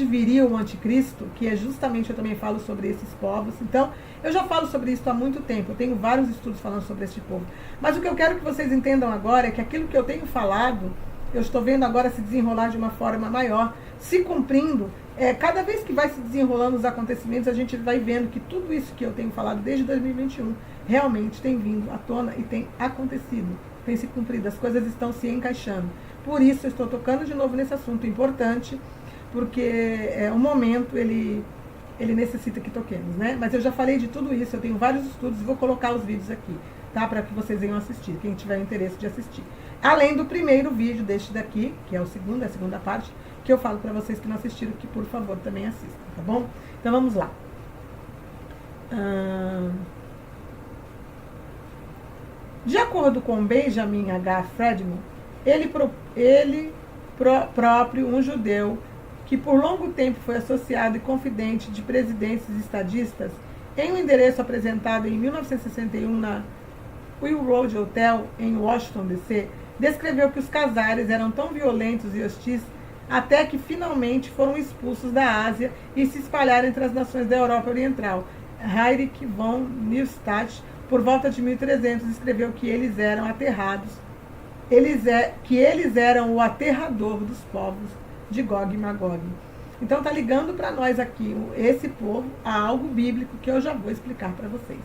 viria o anticristo, que é justamente, eu também falo sobre esses povos. Então, eu já falo sobre isso há muito tempo, eu tenho vários estudos falando sobre esse povo. Mas o que eu quero que vocês entendam agora é que aquilo que eu tenho falado, eu estou vendo agora se desenrolar de uma forma maior, se cumprindo. Cada vez que vai se desenrolando os acontecimentos, a gente vai vendo que tudo isso que eu tenho falado desde 2021 realmente tem vindo à tona e tem acontecido, tem se cumprido, as coisas estão se encaixando. Por isso, eu estou tocando de novo nesse assunto importante, porque o momento, ele necessita que toquemos, né? Mas eu já falei de tudo isso, eu tenho vários estudos e vou colocar os vídeos aqui, tá? Para que vocês venham assistir, quem tiver interesse de assistir. Além do primeiro vídeo deste daqui, que é a segunda parte, que eu falo para vocês que não assistiram, que por favor também assistam, tá bom? Então vamos lá. De acordo com Benjamin H. Friedman, ele próprio, um judeu, que por longo tempo foi associado e confidente de presidentes estadistas, em um endereço apresentado em 1961 na Will Road Hotel, em Washington, D.C., descreveu que os Casares eram tão violentos e hostis até que finalmente foram expulsos da Ásia e se espalharam entre as nações da Europa Oriental. Heinrich von Neustadt, por volta de 1300, escreveu que eles eram aterrados, que eles eram o aterrador dos povos de Gog e Magog. Então está ligando para nós aqui, esse povo, a algo bíblico que eu já vou explicar para vocês.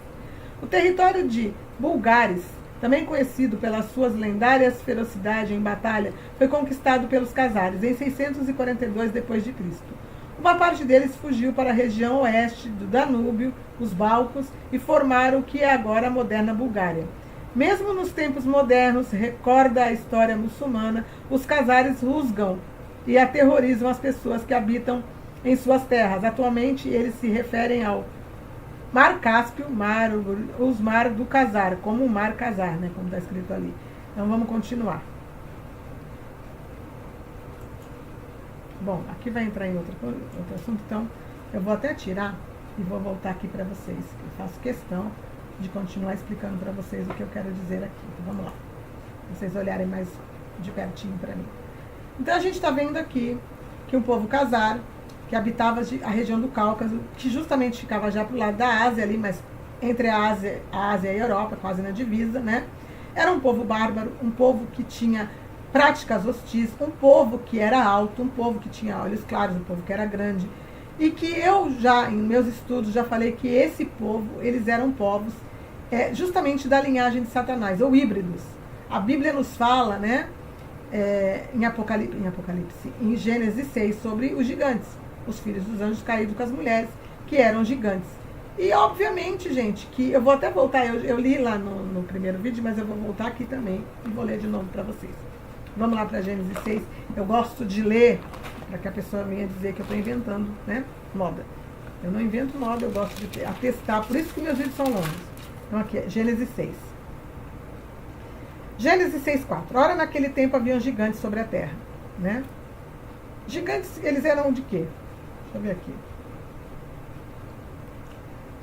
O território de Bulgares, também conhecido pelas suas lendárias ferocidade em batalha, foi conquistado pelos Casares em 642 d.C. Uma parte deles fugiu para a região oeste do Danúbio, os Balcãs, e formaram o que é agora a moderna Bulgária. Mesmo nos tempos modernos, recorda a história muçulmana, os Casares rusgam e aterrorizam as pessoas que habitam em suas terras. Atualmente, eles se referem ao Mar Cáspio, os Mar do Casar, como o Mar Casar, né, como está escrito ali. Então, vamos continuar. Bom, aqui vai entrar em outro assunto, então eu vou até tirar e vou voltar aqui para vocês. Eu faço questão de continuar explicando para vocês o que eu quero dizer aqui. Então, vamos lá. Pra vocês olharem mais de pertinho para mim. Então, a gente está vendo aqui que um povo Khazar, que habitava a região do Cáucaso, que justamente ficava já para o lado da Ásia ali, mas entre a Ásia e a Europa, quase na divisa, né? Era um povo bárbaro, um povo que tinha práticas hostis, um povo que era alto, um povo que tinha olhos claros, um povo que era grande. E que eu já, em meus estudos, já falei que esse povo, eles eram povos justamente da linhagem de Satanás, ou híbridos. A Bíblia nos fala, né, em Apocalipse, em Gênesis 6, sobre os gigantes, os filhos dos anjos caídos com as mulheres, que eram gigantes. E, obviamente, gente, que eu vou até voltar, eu li lá no primeiro vídeo, mas eu vou voltar aqui também e vou ler de novo para vocês. Vamos lá para Gênesis 6. Eu gosto de ler, para que a pessoa venha dizer que eu estou inventando, né, moda. Eu não invento moda, eu gosto de atestar, por isso que meus vídeos são longos. Então, aqui é Gênesis 6. Gênesis 6:4. Ora, naquele tempo haviam gigantes sobre a terra, né? Gigantes, eles eram de quê? Deixa eu ver aqui.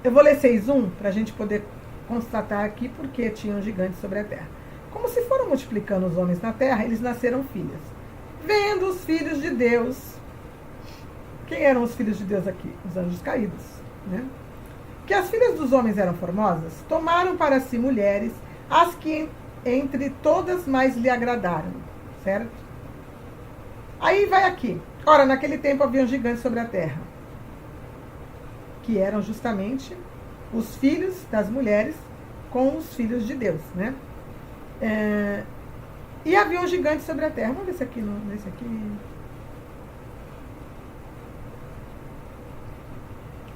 Eu vou ler 6:1 para a gente poder constatar aqui porque tinham gigantes sobre a terra. Como se foram multiplicando os homens na terra, eles nasceram filhas. Vendo os filhos de Deus. Quem eram os filhos de Deus aqui? Os anjos caídos, né? Que as filhas dos homens eram formosas, tomaram para si mulheres, as que entre todas mais lhe agradaram, certo? Aí vai aqui. Ora, naquele tempo haviam gigantes sobre a terra, que eram justamente os filhos das mulheres com os filhos de Deus, né? E havia um gigante sobre a terra. Vamos ver se aqui, nesse aqui.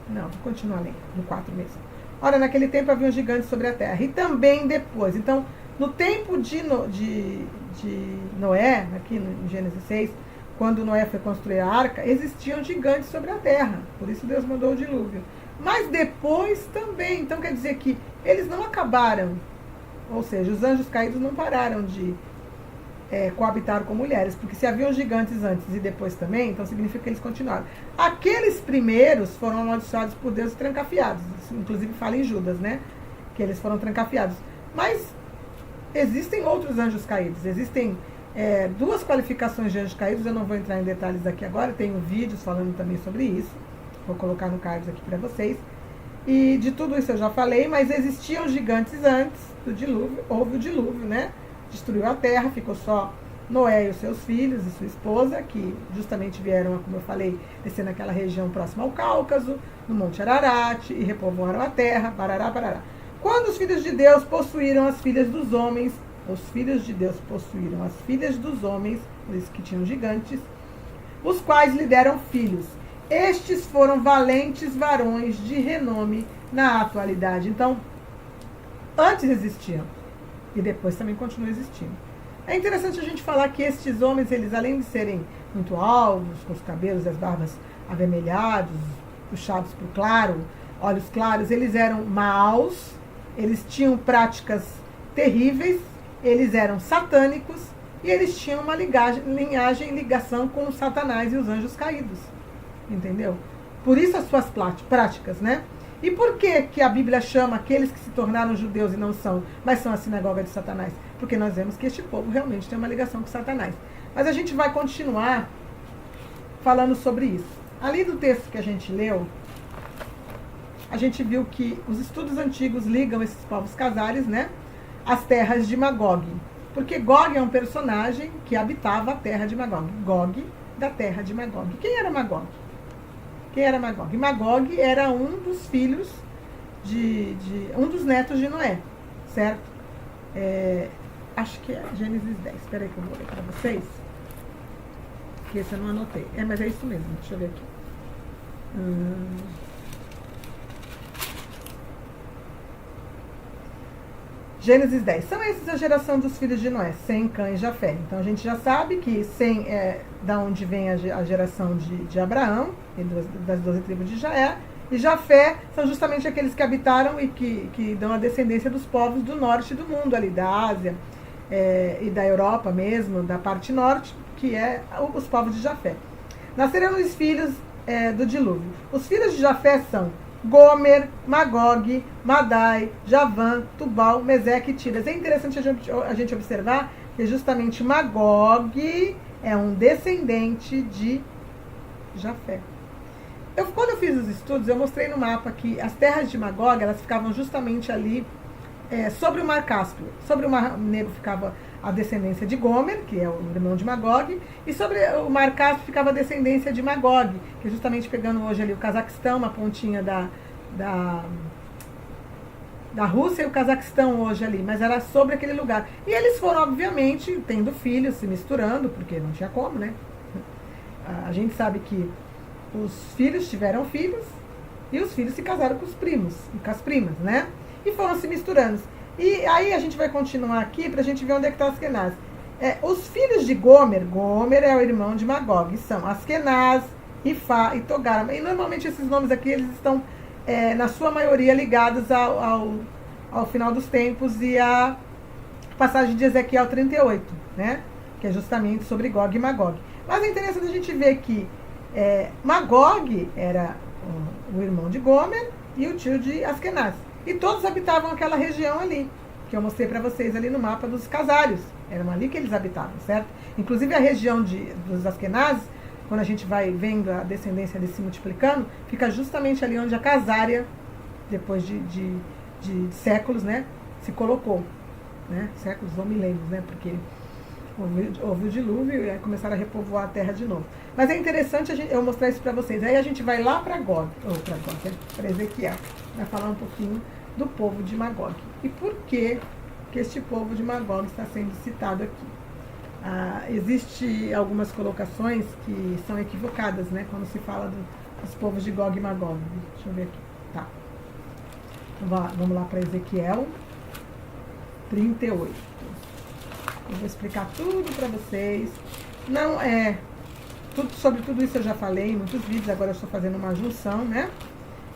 Não, vou continuar lendo, no 4 mesmo. Ora, naquele tempo havia um gigante sobre a terra. E também depois. Então, no tempo de Noé, aqui em Gênesis 6, quando Noé foi construir a arca, existiam gigantes sobre a terra. Por isso Deus mandou o dilúvio. Mas depois também. Então quer dizer que eles não acabaram. Ou seja, os anjos caídos não pararam de coabitar com mulheres. Porque se haviam gigantes antes e depois também, então significa que eles continuaram. Aqueles primeiros foram amaldiçoados por Deus e trancafiados. Isso, inclusive fala em Judas, né? Que eles foram trancafiados. Mas existem outros anjos caídos. Existem duas qualificações de anjos caídos. Eu não vou entrar em detalhes aqui agora. Tenho vídeos falando também sobre isso. Vou colocar no card aqui para vocês. E de tudo isso eu já falei, mas existiam gigantes antes do dilúvio. Houve o dilúvio, né? Destruiu a terra, ficou só Noé e os seus filhos e sua esposa, que justamente vieram, como eu falei, descer naquela região próxima ao Cáucaso, no Monte Ararat, e repovoaram a terra, parará, parará. Quando os filhos de Deus possuíram as filhas dos homens, os filhos de Deus possuíram as filhas dos homens, por isso que tinham gigantes, os quais lhe deram filhos. Estes foram valentes varões de renome na atualidade. Então, antes existiam, e depois também continuam existindo. É interessante a gente falar que estes homens, eles além de serem muito altos, com os cabelos e as barbas avermelhados, puxados para o claro, olhos claros, eles eram maus, eles tinham práticas terríveis, eles eram satânicos e eles tinham uma ligação com Satanás e os anjos caídos. Entendeu? Por isso as suas práticas, né? E por que a Bíblia chama aqueles que se tornaram judeus e não são, mas são a sinagoga de Satanás? Porque nós vemos que este povo realmente tem uma ligação com Satanás. Mas a gente vai continuar falando sobre isso. Ali do texto que a gente leu, a gente viu que os estudos antigos ligam esses povos casares, né, às terras de Magog. Porque Gog é um personagem que habitava a terra de Magog. Gog, da terra de Magog. Quem era Magog? Quem era Magog? Magog era um dos filhos um dos netos de Noé, certo? Acho que é Gênesis 10. Espera aí que eu vou ler para vocês. Que esse eu não anotei. Mas é isso mesmo. Deixa eu ver aqui. Gênesis 10. São esses a geração dos filhos de Noé, Sem, Cã e Jafé. Então a gente já sabe que Sem é da onde vem a geração de Abraão, e das 12 tribos de Israel, e Jafé são justamente aqueles que habitaram e que dão a descendência dos povos do norte do mundo, ali da Ásia e da Europa mesmo, da parte norte, que é os povos de Jafé. Nasceram os filhos do dilúvio. Os filhos de Jafé são Gomer, Magog, Madai, Javã, Tubal, Meseque e Tiras. É interessante a gente observar que justamente Magog é um descendente de Jafé. Quando eu fiz os estudos, eu mostrei no mapa que as terras de Magog, elas ficavam justamente ali sobre o Mar Cáspio. Sobre o Mar Negro ficava a descendência de Gomer, que é o irmão de Magog, e sobre o Mar Cáspio ficava a descendência de Magog, que é justamente pegando hoje ali o Cazaquistão, uma pontinha da Rússia e o Cazaquistão hoje ali, mas era sobre aquele lugar. E eles foram, obviamente, tendo filhos, se misturando, porque não tinha como, né? A gente sabe que os filhos tiveram filhos e os filhos se casaram com os primos e com as primas, né? E foram se misturando. E aí a gente vai continuar aqui para a gente ver onde é que está Askenaz. Os filhos de Gomer é o irmão de Magog, são Askenaz, Ifá e Togarma. E normalmente esses nomes aqui eles estão, na sua maioria, ligados ao final dos tempos e à passagem de Ezequiel 38, né? Que é justamente sobre Gog e Magog. Mas é interessante a gente ver que Magog era o irmão de Gomer e o tio de Askenaz. E todos habitavam aquela região ali, que eu mostrei para vocês ali no mapa dos casários. Era ali que eles habitavam, certo? Inclusive a região dos Askenazes, quando a gente vai vendo a descendência ali se multiplicando, fica justamente ali onde a casária, depois de séculos, né, se colocou. Né? Séculos ou milênios, né? Porque houve o dilúvio e começaram a repovoar a terra de novo. Mas é interessante eu mostrar isso para vocês. Aí a gente vai lá para Ezequiel, vai falar um pouquinho do povo de Magog. E por que este povo de Magog está sendo citado aqui? Existem algumas colocações que são equivocadas, né? Quando se fala dos povos de Gog e Magog. Deixa eu ver aqui. Tá. Vamos lá para Ezequiel 38. Eu vou explicar tudo para vocês. Não sobre tudo isso eu já falei em muitos vídeos, agora eu estou fazendo uma junção, né?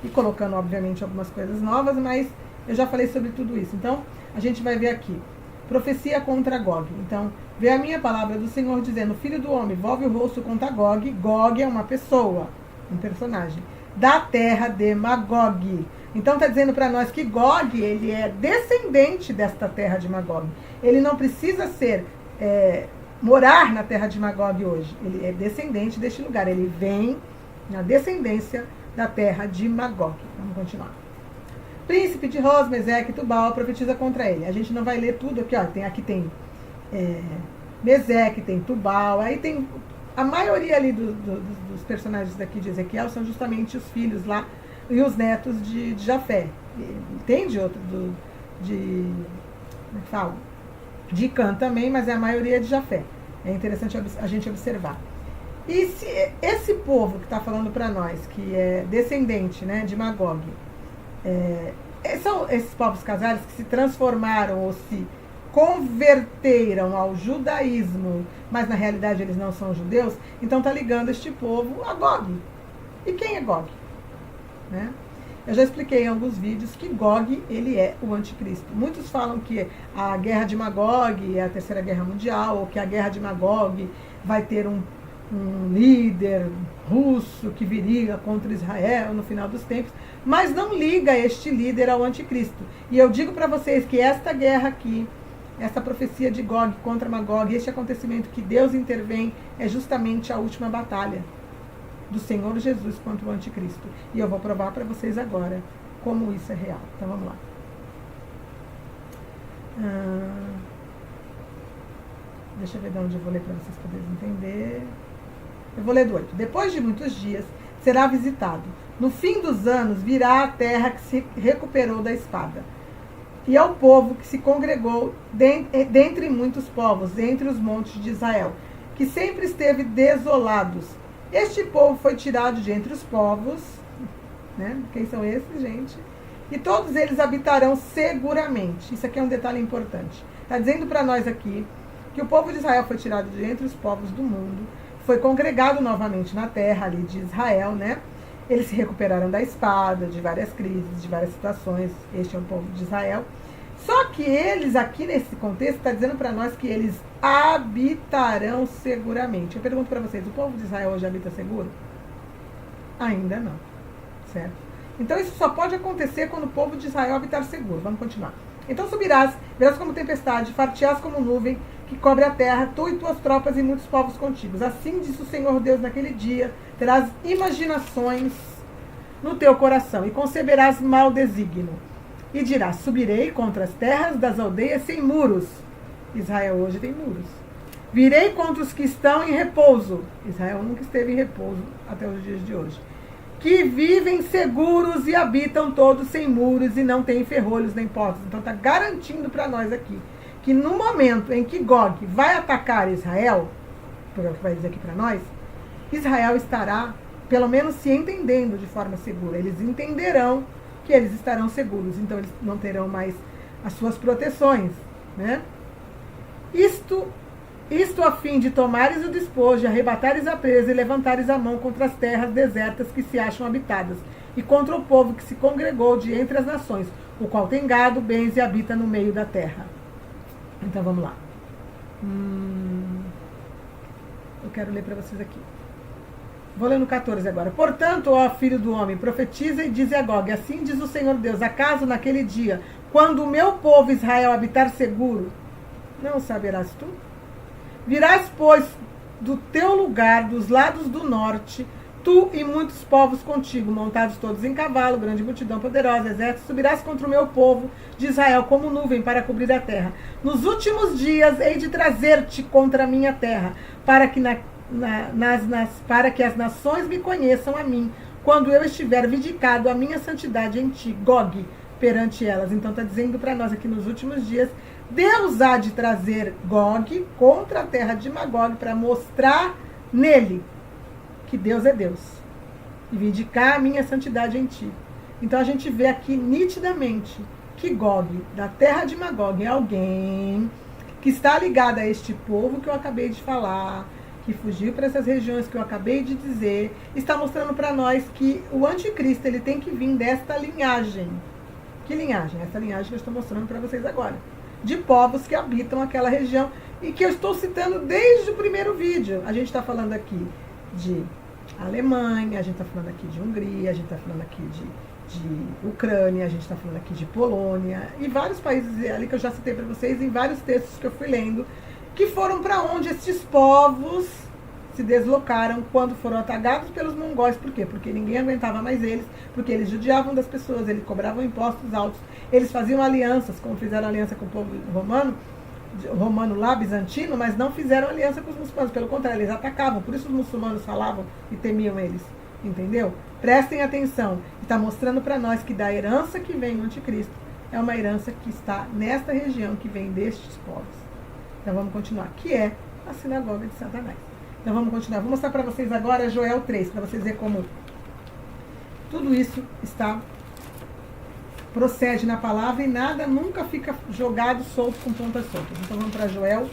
E colocando, obviamente, algumas coisas novas, mas eu já falei sobre tudo isso. Então, a gente vai ver aqui. Profecia contra Gog. Então, vê a minha palavra do Senhor dizendo: Filho do homem, volve o rosto contra Gog. Gog é uma pessoa, um personagem, da terra de Magog. Então está dizendo para nós que Gog, ele é descendente desta terra de Magog. Ele não precisa morar na terra de Magog hoje. Ele é descendente deste lugar. Ele vem na descendência da terra de Magog. Vamos continuar. Príncipe de Ros, Meseque e Tubal profetiza contra ele. A gente não vai ler tudo aqui, ó. Aqui tem Meseque, tem Tubal, aí tem a maioria ali dos personagens daqui de Ezequiel são justamente os filhos lá e os netos de Jafé. Tem de outro, como é que fala? De Cã também, mas é a maioria de Jafé. É interessante a gente observar. E se esse povo que está falando para nós, que é descendente, né, de Magog, são esses povos casários que se transformaram ou se converteram ao judaísmo, mas na realidade eles não são judeus, então está ligando este povo a Gog. E quem é Gog? Né? Eu já expliquei em alguns vídeos que Gog, ele é o anticristo. Muitos falam que a guerra de Magog é a terceira guerra mundial, ou que a guerra de Magog vai ter um líder russo que viria contra Israel no final dos tempos, mas não liga este líder ao anticristo. E eu digo para vocês que esta guerra aqui, essa profecia de Gog contra Magog, este acontecimento que Deus intervém, é justamente a última batalha do Senhor Jesus contra o anticristo. E eu vou provar para vocês agora como isso é real. Então vamos lá. Deixa eu ver de onde eu vou ler para vocês poderem entender. Eu vou ler do 8. Depois de muitos dias, será visitado. No fim dos anos, virá a terra que se recuperou da espada. E ao povo que se congregou dentre muitos povos, entre os montes de Israel, que sempre esteve desolados. Este povo foi tirado de entre os povos, né? Quem são esses, gente? E todos eles habitarão seguramente. Isso aqui é um detalhe importante. Está dizendo para nós aqui que o povo de Israel foi tirado de entre os povos do mundo, foi congregado novamente na terra ali de Israel, né? Eles se recuperaram da espada, de várias crises, de várias situações. Este é o povo de Israel. Só que eles, aqui nesse contexto, está dizendo para nós que eles habitarão seguramente. Eu pergunto para vocês, o povo de Israel hoje habita seguro? Ainda não, certo? Então isso só pode acontecer quando o povo de Israel habitar seguro. Vamos continuar. Então subirás, verás como tempestade, farteás como nuvem que cobre a terra, tu e tuas tropas e muitos povos contigo. Assim diz o Senhor Deus naquele dia, terás imaginações no teu coração, e conceberás mau desígnio. E dirás, subirei contra as terras das aldeias sem muros. Israel hoje tem muros. Virei contra os que estão em repouso. Israel nunca esteve em repouso até os dias de hoje. Que vivem seguros e habitam todos sem muros e não têm ferrolhos nem portas. Então está garantindo para nós aqui que no momento em que Gog vai atacar Israel, porque é o que vai dizer aqui para nós, Israel estará, pelo menos, se entendendo de forma segura. Eles entenderão que eles estarão seguros, então eles não terão mais as suas proteções, né? Isto a fim de tomares o despojo, arrebatares a presa e levantares a mão contra as terras desertas que se acham habitadas, e contra o povo que se congregou de entre as nações, o qual tem gado, bens e habita no meio da terra. Então vamos lá. Eu quero ler para vocês aqui. Vou ler no 14 agora. Portanto, ó filho do homem, profetiza e dize a Gog, assim diz o Senhor Deus, acaso naquele dia, quando o meu povo Israel habitar seguro, não saberás tu? Virás, pois, do teu lugar, dos lados do norte, tu e muitos povos contigo, montados todos em cavalo, grande multidão poderosa, exército, subirás contra o meu povo de Israel como nuvem para cobrir a terra. Nos últimos dias hei de trazer-te contra a minha terra, para que para que as nações me conheçam a mim, quando eu estiver vindicado a minha santidade em ti, Gog, perante elas. Então está dizendo para nós aqui nos últimos dias, Deus há de trazer Gog contra a terra de Magog para mostrar nele que Deus é Deus e vindicar a minha santidade em ti. Então a gente vê aqui nitidamente que Gog, da terra de Magog, é alguém que está ligado a este povo que eu acabei de falar, que fugiu para essas regiões que eu acabei de dizer, está mostrando para nós que o anticristo ele tem que vir desta linhagem. Que linhagem? Essa linhagem que eu estou mostrando para vocês agora. De povos que habitam aquela região e que eu estou citando desde o primeiro vídeo. A gente está falando aqui de Alemanha, a gente está falando aqui de Hungria, a gente está falando aqui de Ucrânia, a gente está falando aqui de Polônia e vários países ali que eu já citei para vocês em vários textos que eu fui lendo, que foram para onde esses povos se deslocaram quando foram atacados pelos mongóis. Por quê? Porque ninguém aguentava mais eles, porque eles judiavam das pessoas, eles cobravam impostos altos, eles faziam alianças, como fizeram aliança com o povo romano lá, bizantino, mas não fizeram aliança com os muçulmanos, pelo contrário, eles atacavam, por isso os muçulmanos falavam e temiam eles, entendeu? Prestem atenção, está mostrando para nós que da herança que vem o anticristo, é uma herança que está nesta região, que vem destes povos. Então vamos continuar, que é a sinagoga de Satanás. Então vamos continuar. Vou mostrar para vocês agora Joel 3, para vocês verem como tudo isso procede na palavra e nada nunca fica jogado solto com pontas soltas. Então vamos para Joel.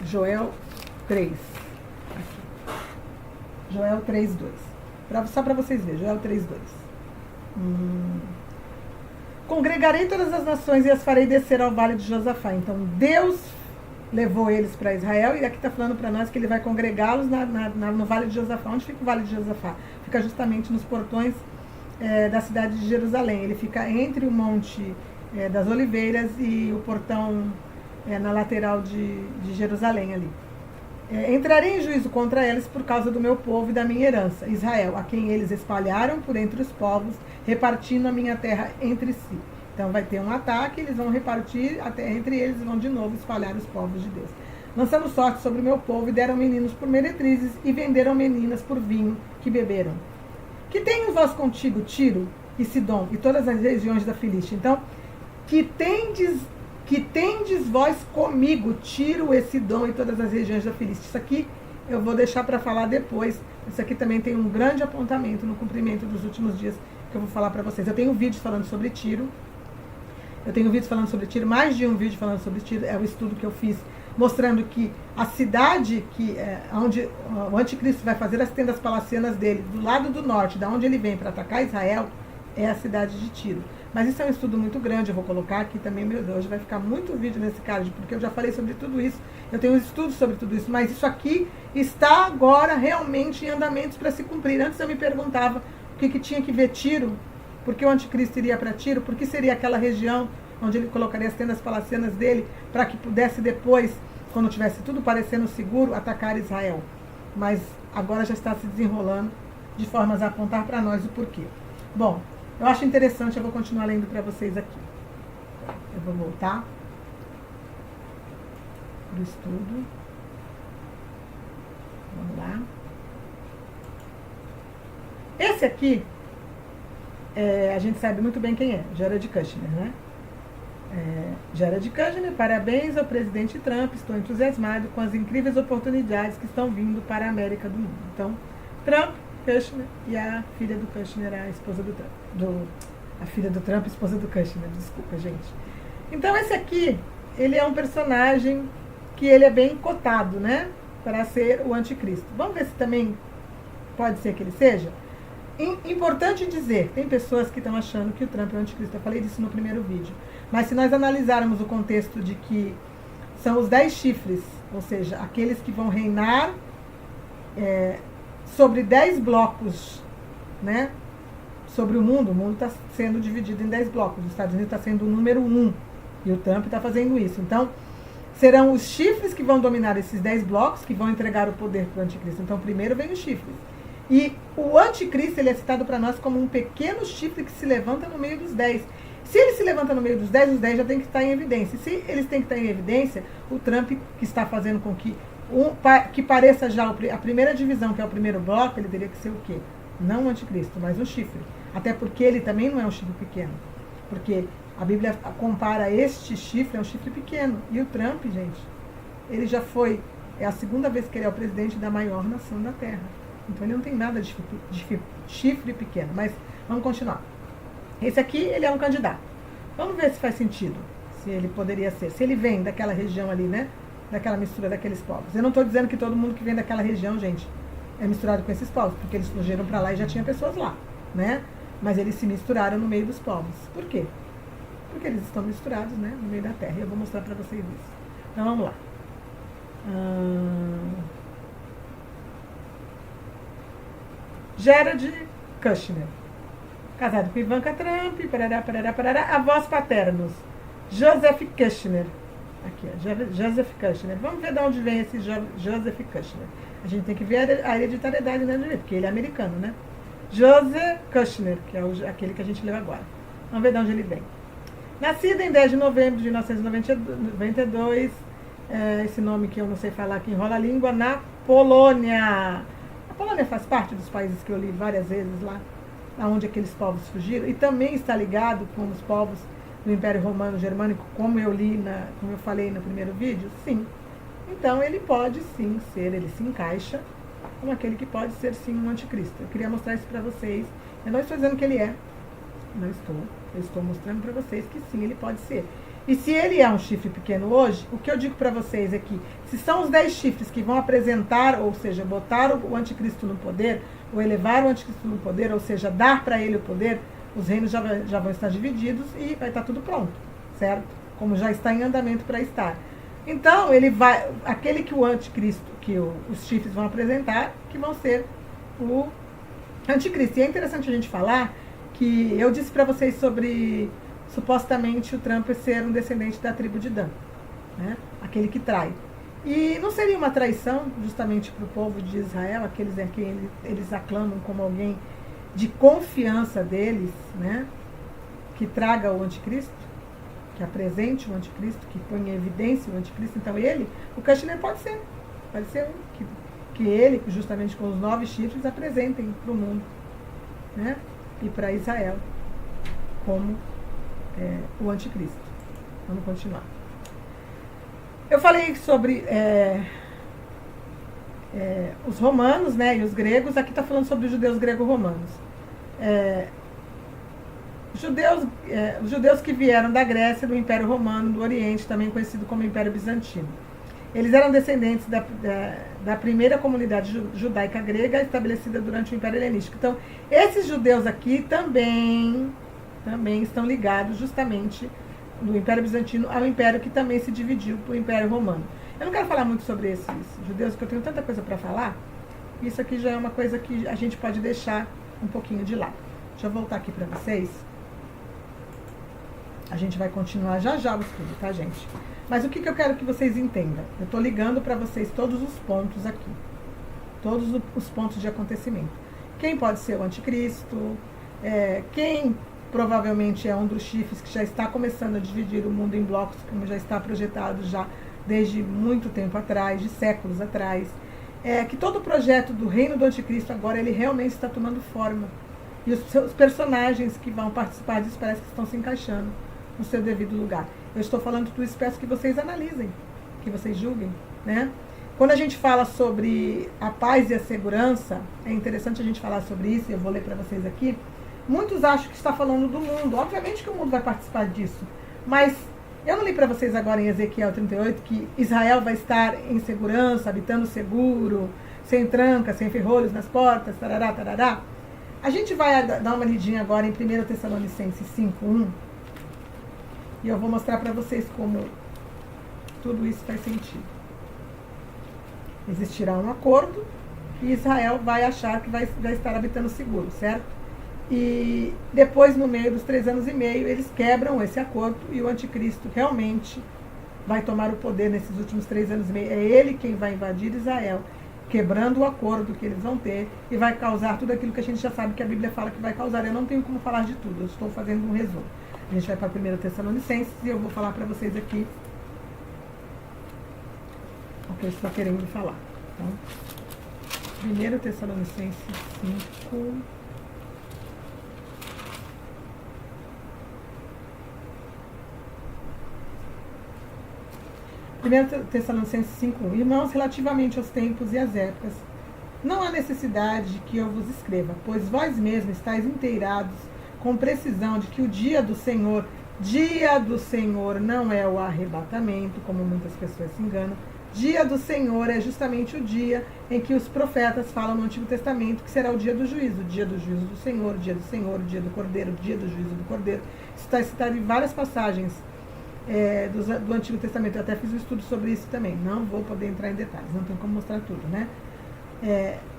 Joel 3. Aqui. Joel 3, 2. Só para vocês verem, Joel 3, 2. Congregarei todas as nações e as farei descer ao vale de Josafá. Então Deus levou eles para Israel e aqui está falando para nós que ele vai congregá-los no vale de Josafá. Onde fica o vale de Josafá? Fica justamente nos portões da cidade de Jerusalém. Ele fica entre o monte das Oliveiras e o portão na lateral de Jerusalém ali. Entrarei em juízo contra eles por causa do meu povo e da minha herança, Israel, a quem eles espalharam por entre os povos, repartindo a minha terra entre si. Então vai ter um ataque, eles vão repartir a terra entre eles e vão de novo espalhar os povos de Deus. Lançando sorte sobre o meu povo, e deram meninos por meretrizes, e venderam meninas por vinho que beberam. Que tenho vós contigo, Tiro e Sidom, e todas as regiões da Filístia. Então, que tendes vós comigo, Tiro e Sidom e todas as regiões da Filístia. Isso aqui eu vou deixar para falar depois. Isso aqui também tem um grande apontamento no cumprimento dos últimos dias que eu vou falar para vocês. Eu tenho vídeos falando sobre Tiro. Mais de um vídeo falando sobre Tiro. É o estudo que eu fiz mostrando que a cidade onde o anticristo vai fazer as tendas palacianas dele, do lado do norte, da onde ele vem para atacar Israel, é a cidade de Tiro. Mas isso é um estudo muito grande, eu vou colocar aqui também, meu Deus, hoje vai ficar muito vídeo nesse card, porque eu já falei sobre tudo isso, eu tenho um estudo sobre tudo isso, mas isso aqui está agora realmente em andamentos para se cumprir. Antes eu me perguntava o que tinha que ver Tiro, por que o anticristo iria para Tiro, por que seria aquela região onde ele colocaria as tendas palacianas dele, para que pudesse depois quando tivesse tudo parecendo seguro, atacar Israel. Mas agora já está se desenrolando de formas a apontar para nós o porquê. Bom, eu acho interessante, eu vou continuar lendo para vocês aqui. Eu vou voltar para o estudo. Vamos lá. Esse aqui, a gente sabe muito bem quem é, Jared Kushner, né? Jared Kushner, parabéns ao presidente Trump, estou entusiasmado com as incríveis oportunidades que estão vindo para a América do mundo. Então, Trump, Kushner e a filha do Kushner, a esposa do Trump. A filha do Trump, esposa do Kushner, desculpa, gente. Então, esse aqui, ele é um personagem que ele é bem cotado, né? Para ser o anticristo. Vamos ver se também pode ser que ele seja? Importante dizer, tem pessoas que estão achando que o Trump é o anticristo. Eu falei disso no primeiro vídeo. Mas se nós analisarmos o contexto de que são os 10 chifres, ou seja, aqueles que vão reinar sobre 10 blocos, né? Sobre o mundo está sendo dividido em 10 blocos. Os Estados Unidos está sendo o número 1 e o Trump está fazendo isso. Então, serão os chifres que vão dominar esses 10 blocos, que vão entregar o poder para o anticristo. Então, primeiro vem os chifres. E o anticristo, ele é citado para nós como um pequeno chifre que se levanta no meio dos 10. Se ele se levanta no meio dos 10, os 10 já tem que estar em evidência. Se eles têm que estar em evidência, o Trump, que está fazendo com que pareça já a primeira divisão, que é o primeiro bloco, ele teria que ser o quê? Não o anticristo, mas um chifre. Até porque ele também não é um chifre pequeno. Porque a Bíblia compara este chifre a um chifre pequeno. E o Trump, gente, ele já foi, é a segunda vez que ele é o presidente da maior nação da Terra. Então ele não tem nada de chifre pequeno. Mas vamos continuar. Esse aqui, ele é um candidato. Vamos ver se faz sentido. Se ele poderia ser. Se ele vem daquela região ali, né? Daquela mistura daqueles povos. Eu não estou dizendo que todo mundo que vem daquela região, gente, é misturado com esses povos. Porque eles fugiram para lá e já tinha pessoas lá, né? Mas eles se misturaram no meio dos povos. Por quê? Porque eles estão misturados, né? No meio da terra. E eu vou mostrar para vocês isso. Então vamos lá. Jared Kushner, casado com Ivanka Trump, parará, avós paternos, Joseph Kushner, aqui, Joseph Kushner, vamos ver de onde vem esse Joseph Kushner, a gente tem que ver a hereditariedade dele, porque ele é americano, né? Joseph Kushner, que é aquele que a gente leu agora, vamos ver de onde ele vem. Nascido em 10 de novembro de 1992, esse nome que eu não sei falar, que enrola a língua, na Polônia. A Polônia faz parte dos países que eu li várias vezes lá, onde aqueles povos fugiram, e também está ligado com os povos do Império Romano Germânico, como eu falei no primeiro vídeo, sim. Então ele pode sim ser, ele se encaixa como aquele que pode ser sim um anticristo. Eu queria mostrar isso para vocês. Eu não estou dizendo que ele é, não estou. Eu estou mostrando para vocês que sim, ele pode ser. E se ele é um chifre pequeno hoje, o que eu digo para vocês é que, se são os 10 chifres que vão apresentar, ou seja, botar o anticristo no poder, ou elevar o anticristo no poder, ou seja, dar para ele o poder, os reinos já vão estar divididos e vai estar tudo pronto, certo? Como já está em andamento para estar. Então, ele vai, aquele que o anticristo, que os chifres vão apresentar, que vão ser o anticristo. E é interessante a gente falar que eu disse para vocês sobre supostamente o Trump ser um descendente da tribo de Dan, né? Aquele que trai. E não seria uma traição justamente para o povo de Israel, aqueles a quem eles aclamam como alguém de confiança deles, né? Que traga o anticristo, que apresente o anticristo, que põe em evidência o anticristo. Então ele, o Kushner pode ser um que ele, justamente com os 9 chifres, apresentem para o mundo, né? E para Israel como o anticristo. Vamos continuar. Eu falei sobre os romanos, né, e os gregos. Aqui está falando sobre os judeus grego-romanos. Os judeus que vieram da Grécia, do Império Romano, do Oriente, também conhecido como Império Bizantino. Eles eram descendentes da primeira comunidade judaica grega estabelecida durante o Império Helenístico. Então, esses judeus aqui também estão ligados justamente do Império Bizantino ao Império que também se dividiu para o Império Romano. Eu não quero falar muito sobre esses judeus, porque eu tenho tanta coisa para falar. Isso aqui já é uma coisa que a gente pode deixar um pouquinho de lado. Deixa eu voltar aqui para vocês. A gente vai continuar já já o estudo, tá, gente? Mas o que eu quero que vocês entendam? Eu estou ligando para vocês todos os pontos aqui. Todos os pontos de acontecimento. Quem pode ser o anticristo, quem provavelmente é um dos chifres que já está começando a dividir o mundo em blocos, como já está projetado já desde muito tempo atrás, de séculos atrás. Que todo o projeto do reino do anticristo agora ele realmente está tomando forma. E os seus personagens que vão participar disso parece que estão se encaixando no seu devido lugar. Eu estou falando tudo isso, peço que vocês analisem, que vocês julguem, né? Quando a gente fala sobre a paz e a segurança, é interessante a gente falar sobre isso, e eu vou ler para vocês aqui. Muitos acham que está falando do mundo. Obviamente que o mundo vai participar disso. Mas eu não li para vocês agora em Ezequiel 38 que Israel vai estar em segurança, habitando seguro, sem tranca, sem ferrolhos nas portas, tarará, tarará. A gente vai dar uma lidinha agora em 1 Tessalonicenses 5:1. E eu vou mostrar para vocês como tudo isso faz sentido. Existirá um acordo e Israel vai achar que vai estar habitando seguro, certo? E depois, no meio dos 3 anos e meio, eles quebram esse acordo e o anticristo realmente vai tomar o poder nesses últimos 3 anos e meio. É ele quem vai invadir Israel, quebrando o acordo que eles vão ter e vai causar tudo aquilo que a gente já sabe que a Bíblia fala que vai causar. Eu não tenho como falar de tudo, eu estou fazendo um resumo. A gente vai para 1 Tessalonicenses e eu vou falar para vocês aqui o que eu estou querendo falar. Então, 1 Tessalonicenses 5. Tessalonicenses 5:1. Irmãos, relativamente aos tempos e às épocas, não há necessidade que eu vos escreva, pois vós mesmos estáis inteirados com precisão de que o dia do Senhor não é o arrebatamento, como muitas pessoas se enganam. Dia do Senhor é justamente o dia em que os profetas falam no Antigo Testamento que será o dia do juízo, o dia do juízo do Senhor, o dia do Senhor, o dia do Cordeiro, o dia do juízo do Cordeiro. Isso está citado em várias passagens do Antigo Testamento. Eu até fiz um estudo sobre isso também. Não vou poder entrar em detalhes, não tem como mostrar tudo, né?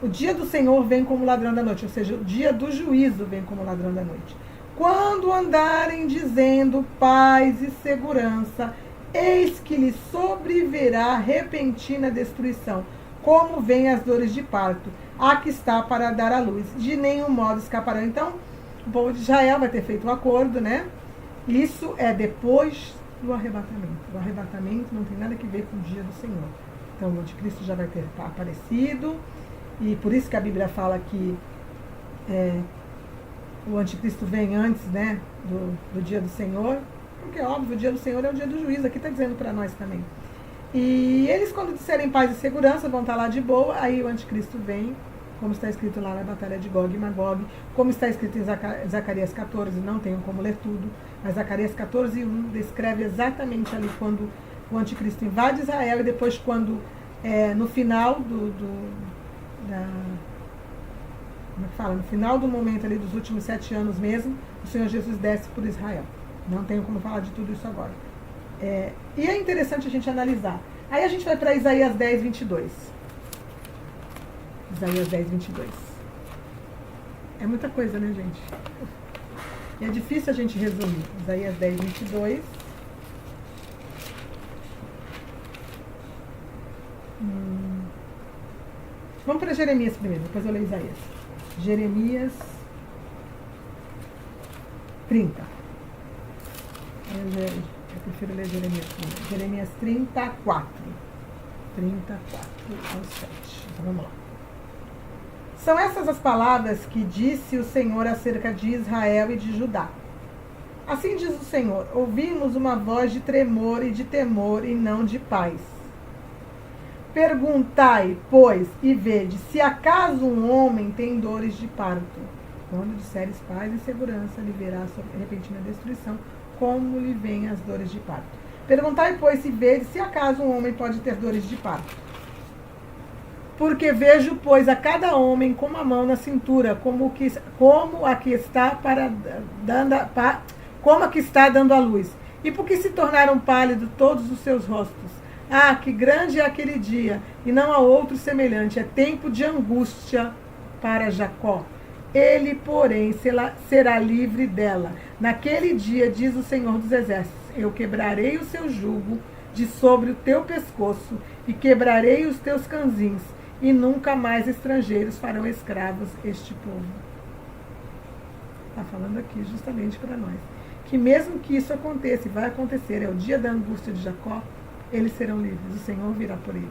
O dia do Senhor vem como ladrão da noite, ou seja, o dia do juízo vem como ladrão da noite. Quando andarem dizendo paz e segurança, eis que lhes sobrevirá repentina destruição, como vêm as dores de parto, a que está para dar à luz. De nenhum modo escaparão. Então, o povo de Israel vai ter feito um acordo, né? Isso é depois do arrebatamento. O arrebatamento não tem nada a ver com o dia do Senhor. Então, o anticristo já vai ter aparecido, e por isso que a Bíblia fala que o anticristo vem antes, né, do dia do Senhor, porque, óbvio, o dia do Senhor é o dia do juízo, aqui está dizendo para nós também. E eles, quando disserem paz e segurança, vão estar lá de boa, aí o anticristo vem, como está escrito lá na batalha de Gog e Magog, como está escrito em Zacarias 14, não tenho como ler tudo, mas Zacarias 14:1 descreve exatamente ali quando o anticristo invade Israel, e depois quando, no final no final do momento ali dos últimos 7 anos mesmo, o Senhor Jesus desce por Israel. Não tenho como falar de tudo isso agora. E é interessante a gente analisar. Aí a gente vai para Isaías 10:22. Isaías 10:22. É muita coisa, né, gente? E é difícil a gente resumir. Isaías 10:22. Vamos para Jeremias primeiro, depois eu leio Isaías. Jeremias 30. Eu prefiro ler Jeremias primeiro. Jeremias 34. 34 ao 7. Então vamos lá. São essas as palavras que disse o Senhor acerca de Israel e de Judá. Assim diz o Senhor: ouvimos uma voz de tremor e de temor e não de paz. Perguntai, pois, e vede, se acaso um homem tem dores de parto. Quando disseres paz e segurança, lhe verá a repentina destruição, como lhe vêm as dores de parto. Perguntai, pois, e vede, se acaso um homem pode ter dores de parto. Porque vejo, pois, a cada homem com uma mão na cintura, como a que está dando à luz. E porque se tornaram pálidos todos os seus rostos. Ah, que grande é aquele dia, e não há outro semelhante. É tempo de angústia para Jacó. Ele, porém, será livre dela. Naquele dia, diz o Senhor dos Exércitos, eu quebrarei o seu jugo de sobre o teu pescoço e quebrarei os teus canzins, e nunca mais estrangeiros farão escravos este povo. Está falando aqui justamente para nós. Que mesmo que isso aconteça, e vai acontecer, é o dia da angústia de Jacó, eles serão livres, o Senhor virá por eles.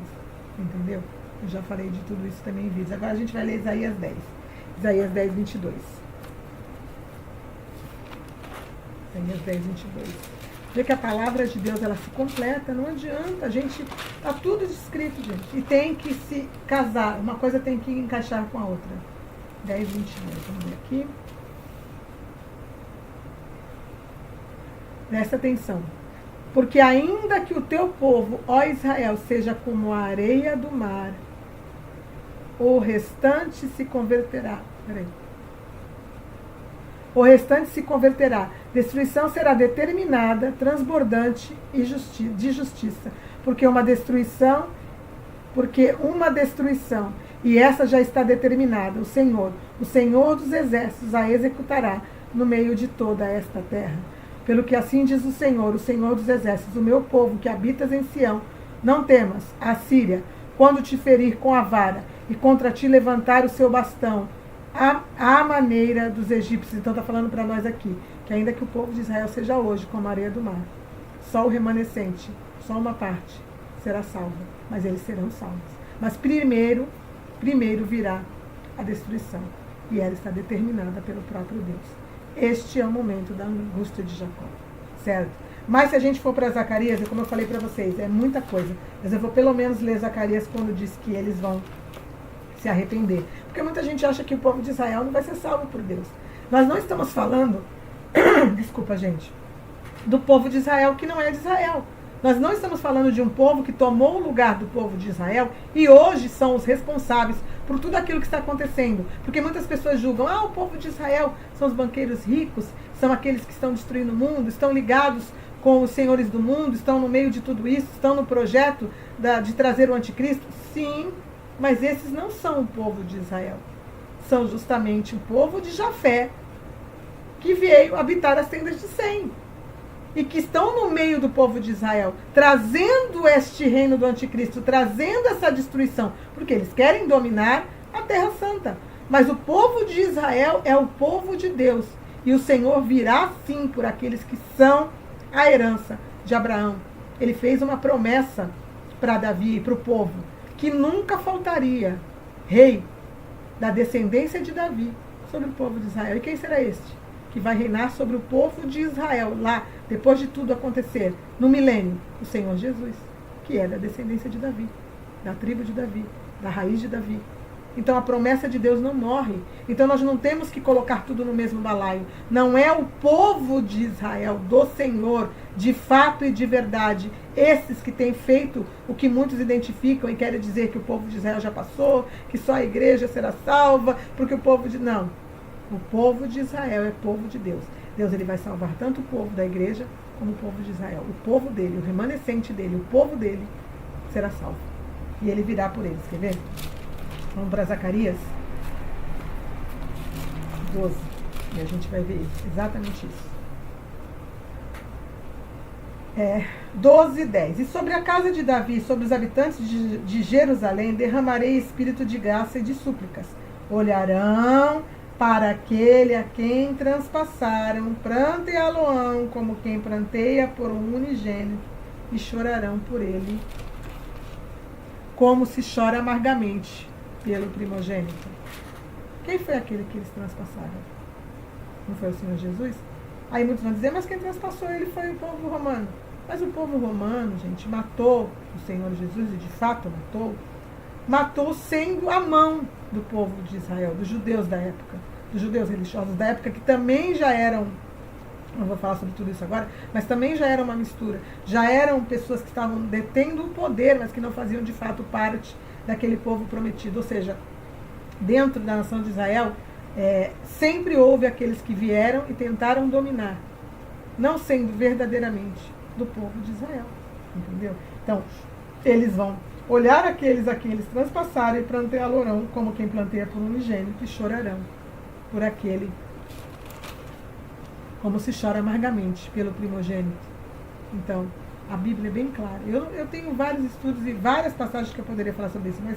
Entendeu? Eu já falei de tudo isso também em vídeos. Agora a gente vai ler Isaías 10. Isaías 10, 22. Isaías 10, 22. Vê que a palavra de Deus, ela se completa, não adianta. A gente, está tudo descrito, gente. E tem que se casar. Uma coisa tem que encaixar com a outra. 10, 22. Vamos ver aqui. Presta atenção. Porque ainda que o teu povo, ó Israel, seja como a areia do mar, o restante se converterá. Peraí. O restante se converterá. Destruição será determinada, transbordante e de justiça. Porque uma destruição, e essa já está determinada, o Senhor dos Exércitos, a executará no meio de toda esta terra. Pelo que assim diz o Senhor dos Exércitos, o meu povo que habitas em Sião, não temas, a Síria, quando te ferir com a vara e contra ti levantar o seu bastão, à maneira dos egípcios. Então está falando para nós aqui, que ainda que o povo de Israel seja hoje como a areia do mar, só o remanescente, só uma parte será salva, mas eles serão salvos. Mas primeiro virá a destruição, e ela está determinada pelo próprio Deus. Este é o momento da angústia de Jacó, certo? Mas se a gente for para Zacarias, como eu falei para vocês, é muita coisa. Mas eu vou pelo menos ler Zacarias quando diz que eles vão se arrepender. Porque muita gente acha que o povo de Israel não vai ser salvo por Deus. Nós não estamos falando, desculpa gente, do povo de Israel que não é de Israel. Nós não estamos falando de um povo que tomou o lugar do povo de Israel e hoje são os responsáveis por tudo aquilo que está acontecendo. Porque muitas pessoas julgam, o povo de Israel são os banqueiros ricos, são aqueles que estão destruindo o mundo, estão ligados com os senhores do mundo, estão no meio de tudo isso, estão no projeto de trazer o anticristo. Sim, mas esses não são o povo de Israel. São justamente o povo de Jafé, que veio habitar as tendas de Sem. E que estão no meio do povo de Israel, trazendo este reino do anticristo, trazendo essa destruição, porque eles querem dominar a Terra Santa. Mas o povo de Israel é o povo de Deus, e o Senhor virá sim por aqueles que são a herança de Abraão. Ele fez uma promessa para Davi e para o povo, que nunca faltaria rei da descendência de Davi sobre o povo de Israel. E quem será este? Que vai reinar sobre o povo de Israel, lá, depois de tudo acontecer, no milênio, o Senhor Jesus, que é da descendência de Davi, da tribo de Davi, da raiz de Davi. Então a promessa de Deus não morre. Então nós não temos que colocar tudo no mesmo balaio. Não é o povo de Israel, do Senhor, de fato e de verdade, esses que têm feito o que muitos identificam e querem dizer que o povo de Israel já passou, que só a igreja será salva, porque o povo de... Não. O povo de Israel é povo de Deus. Deus ele vai salvar tanto o povo da igreja como o povo de Israel. O povo dele, o remanescente dele, o povo dele será salvo. E ele virá por eles. Quer ver? Vamos para Zacarias 12. E a gente vai ver exatamente isso. 12, 10. E sobre a casa de Davi, sobre os habitantes de Jerusalém, derramarei espírito de graça e de súplicas. Olharão para aquele a quem transpassaram pranto e aloão, como quem pranteia por um unigênito, e chorarão por ele, como se chora amargamente pelo primogênito. Quem foi aquele que eles transpassaram? Não foi o Senhor Jesus? Aí muitos vão dizer, mas quem transpassou ele foi o povo romano. Mas o povo romano, gente, matou o Senhor Jesus, e de fato matou sendo a mão do povo de Israel, dos judeus da época, dos judeus religiosos da época, que também já eram, não vou falar sobre tudo isso agora, mas também já era uma mistura, já eram pessoas que estavam detendo o poder, mas que não faziam de fato parte daquele povo prometido. Ou seja, dentro da nação de Israel, sempre houve aqueles que vieram e tentaram dominar, não sendo verdadeiramente do povo de Israel, entendeu? Então, eles vão olhar aqueles a quem eles transpassaram e planteá-lo como quem planteia por um unigênito, e chorarão por aquele, como se chora amargamente pelo primogênito. Então, a Bíblia é bem clara. Eu tenho vários estudos e várias passagens que eu poderia falar sobre isso, mas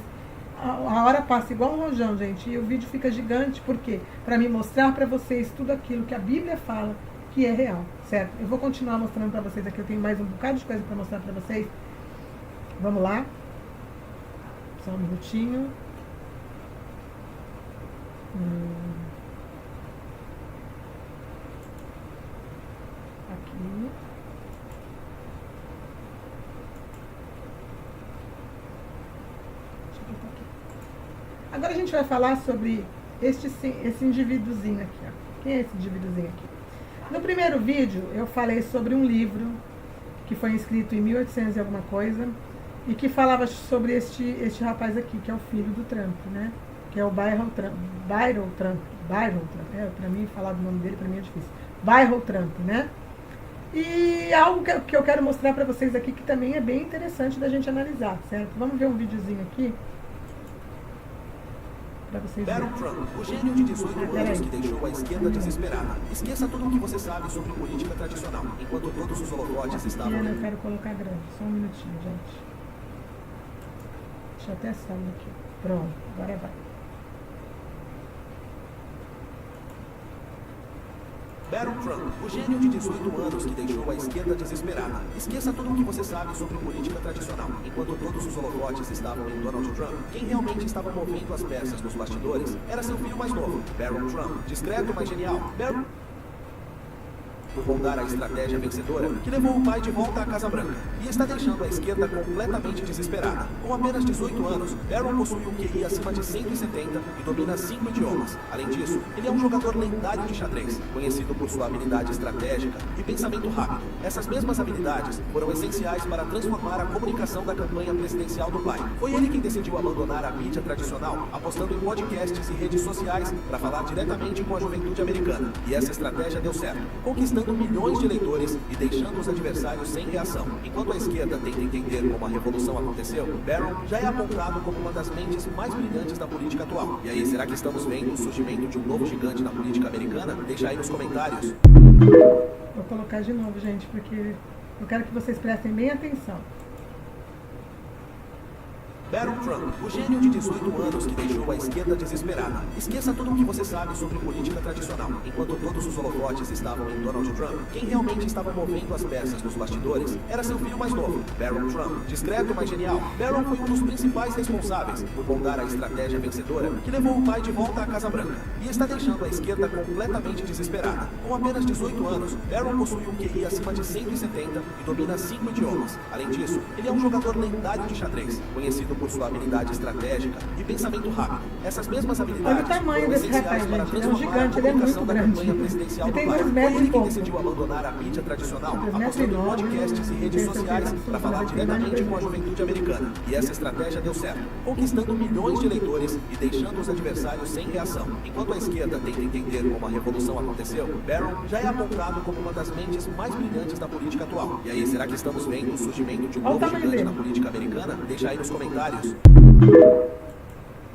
a hora passa igual um rojão, gente, e o vídeo fica gigante, por quê? Para me mostrar para vocês tudo aquilo que a Bíblia fala que é real, certo? Eu vou continuar mostrando para vocês aqui, eu tenho mais um bocado de coisa para mostrar para vocês. Vamos lá. Só um minutinho. Aqui. Agora a gente vai falar sobre esse indivíduozinho aqui, ó. Quem é esse indivíduozinho aqui? No primeiro vídeo eu falei sobre um livro que foi escrito em 1800 e alguma coisa e que falava sobre este rapaz aqui, que é o filho do Trump, né? Que é o Byron Trump. Para mim falar do nome dele para mim é difícil. Byron Trump, né? E algo que eu quero mostrar para vocês aqui que também é bem interessante da gente analisar, certo? Vamos ver um videozinho aqui. Barron Trump, o gênio de 18 anos que deixou a esquerda desesperada. Esqueça tudo o que você sabe sobre política tradicional, enquanto todos os holofotes estavam... Eu quero colocar grande, só um minutinho, gente. Deixa eu até sair aqui. Pronto, agora vai. Barron Trump, o gênio de 18 anos que deixou a esquerda desesperada. Esqueça tudo o que você sabe sobre política tradicional, enquanto todos os holofotes estavam em Donald Trump. Quem realmente estava movendo as peças nos bastidores era seu filho mais novo, Barron Trump. Discreto, mas genial. Barron... por rondar a estratégia vencedora que levou o pai de volta à Casa Branca e está deixando a esquerda completamente desesperada. Com apenas 18 anos, Barron possui um QI acima de 170 e domina 5 idiomas. Além disso, ele é um jogador lendário de xadrez, conhecido por sua habilidade estratégica e pensamento rápido. Essas mesmas habilidades foram essenciais para transformar a comunicação da campanha presidencial do pai. Foi ele quem decidiu abandonar a mídia tradicional, apostando em podcasts e redes sociais para falar diretamente com a juventude americana. E essa estratégia deu certo, conquistando milhões de eleitores e deixando os adversários sem reação. Enquanto a esquerda tenta entender como a revolução aconteceu, Barron já é apontado como uma das mentes mais brilhantes da política atual. E aí, será que estamos vendo o surgimento de um novo gigante na política americana? Deixa aí nos comentários. Vou colocar de novo, gente, porque eu quero que vocês prestem bem atenção. Barron Trump, o gênio de 18 anos que deixou a esquerda desesperada. Esqueça tudo o que você sabe sobre política tradicional, enquanto todos os holofotes estavam em Donald Trump. Quem realmente estava movendo as peças nos bastidores era seu filho mais novo, Barron Trump. Discreto, mas genial, Barron foi um dos principais responsáveis por rondar a estratégia vencedora que levou o pai de volta à Casa Branca e está deixando a esquerda completamente desesperada. Com apenas 18 anos, Barron possui um QI acima de 170 e domina 5 idiomas. Além disso, ele é um jogador lendário de xadrez, conhecido por sua habilidade estratégica e pensamento rápido. Essas mesmas habilidades olha o tamanho desse rapaz, gente. Ele é um gigante, ele é muito grande. Ele tem 2 metros e pouco. Ele decidiu abandonar a mídia tradicional, apostando em podcasts e redes sociais para falar diretamente com a juventude americana. E essa estratégia deu certo, conquistando milhões de eleitores e deixando os adversários sem reação. Enquanto a esquerda tenta entender como a revolução aconteceu, Barron já é apontado como uma das mentes mais brilhantes da política atual. E aí, será que estamos vendo o surgimento de um novo gigante na política americana? Deixa aí nos comentários.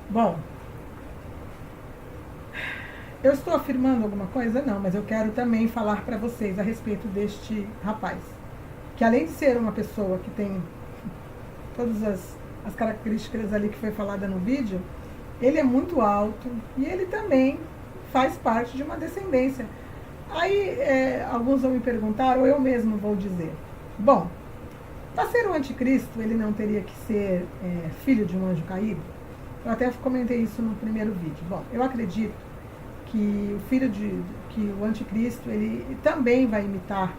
Bom, eu estou afirmando alguma coisa? Não, mas eu quero também falar para vocês a respeito deste rapaz, que além de ser uma pessoa que tem todas as características ali que foi falada no vídeo, ele é muito alto e ele também faz parte de uma descendência. Aí alguns vão me perguntar, ou eu mesmo vou dizer, bom, para ser um anticristo, ele não teria que ser filho de um anjo caído? Eu até comentei isso no primeiro vídeo. Bom, eu acredito que o anticristo, ele também vai imitar,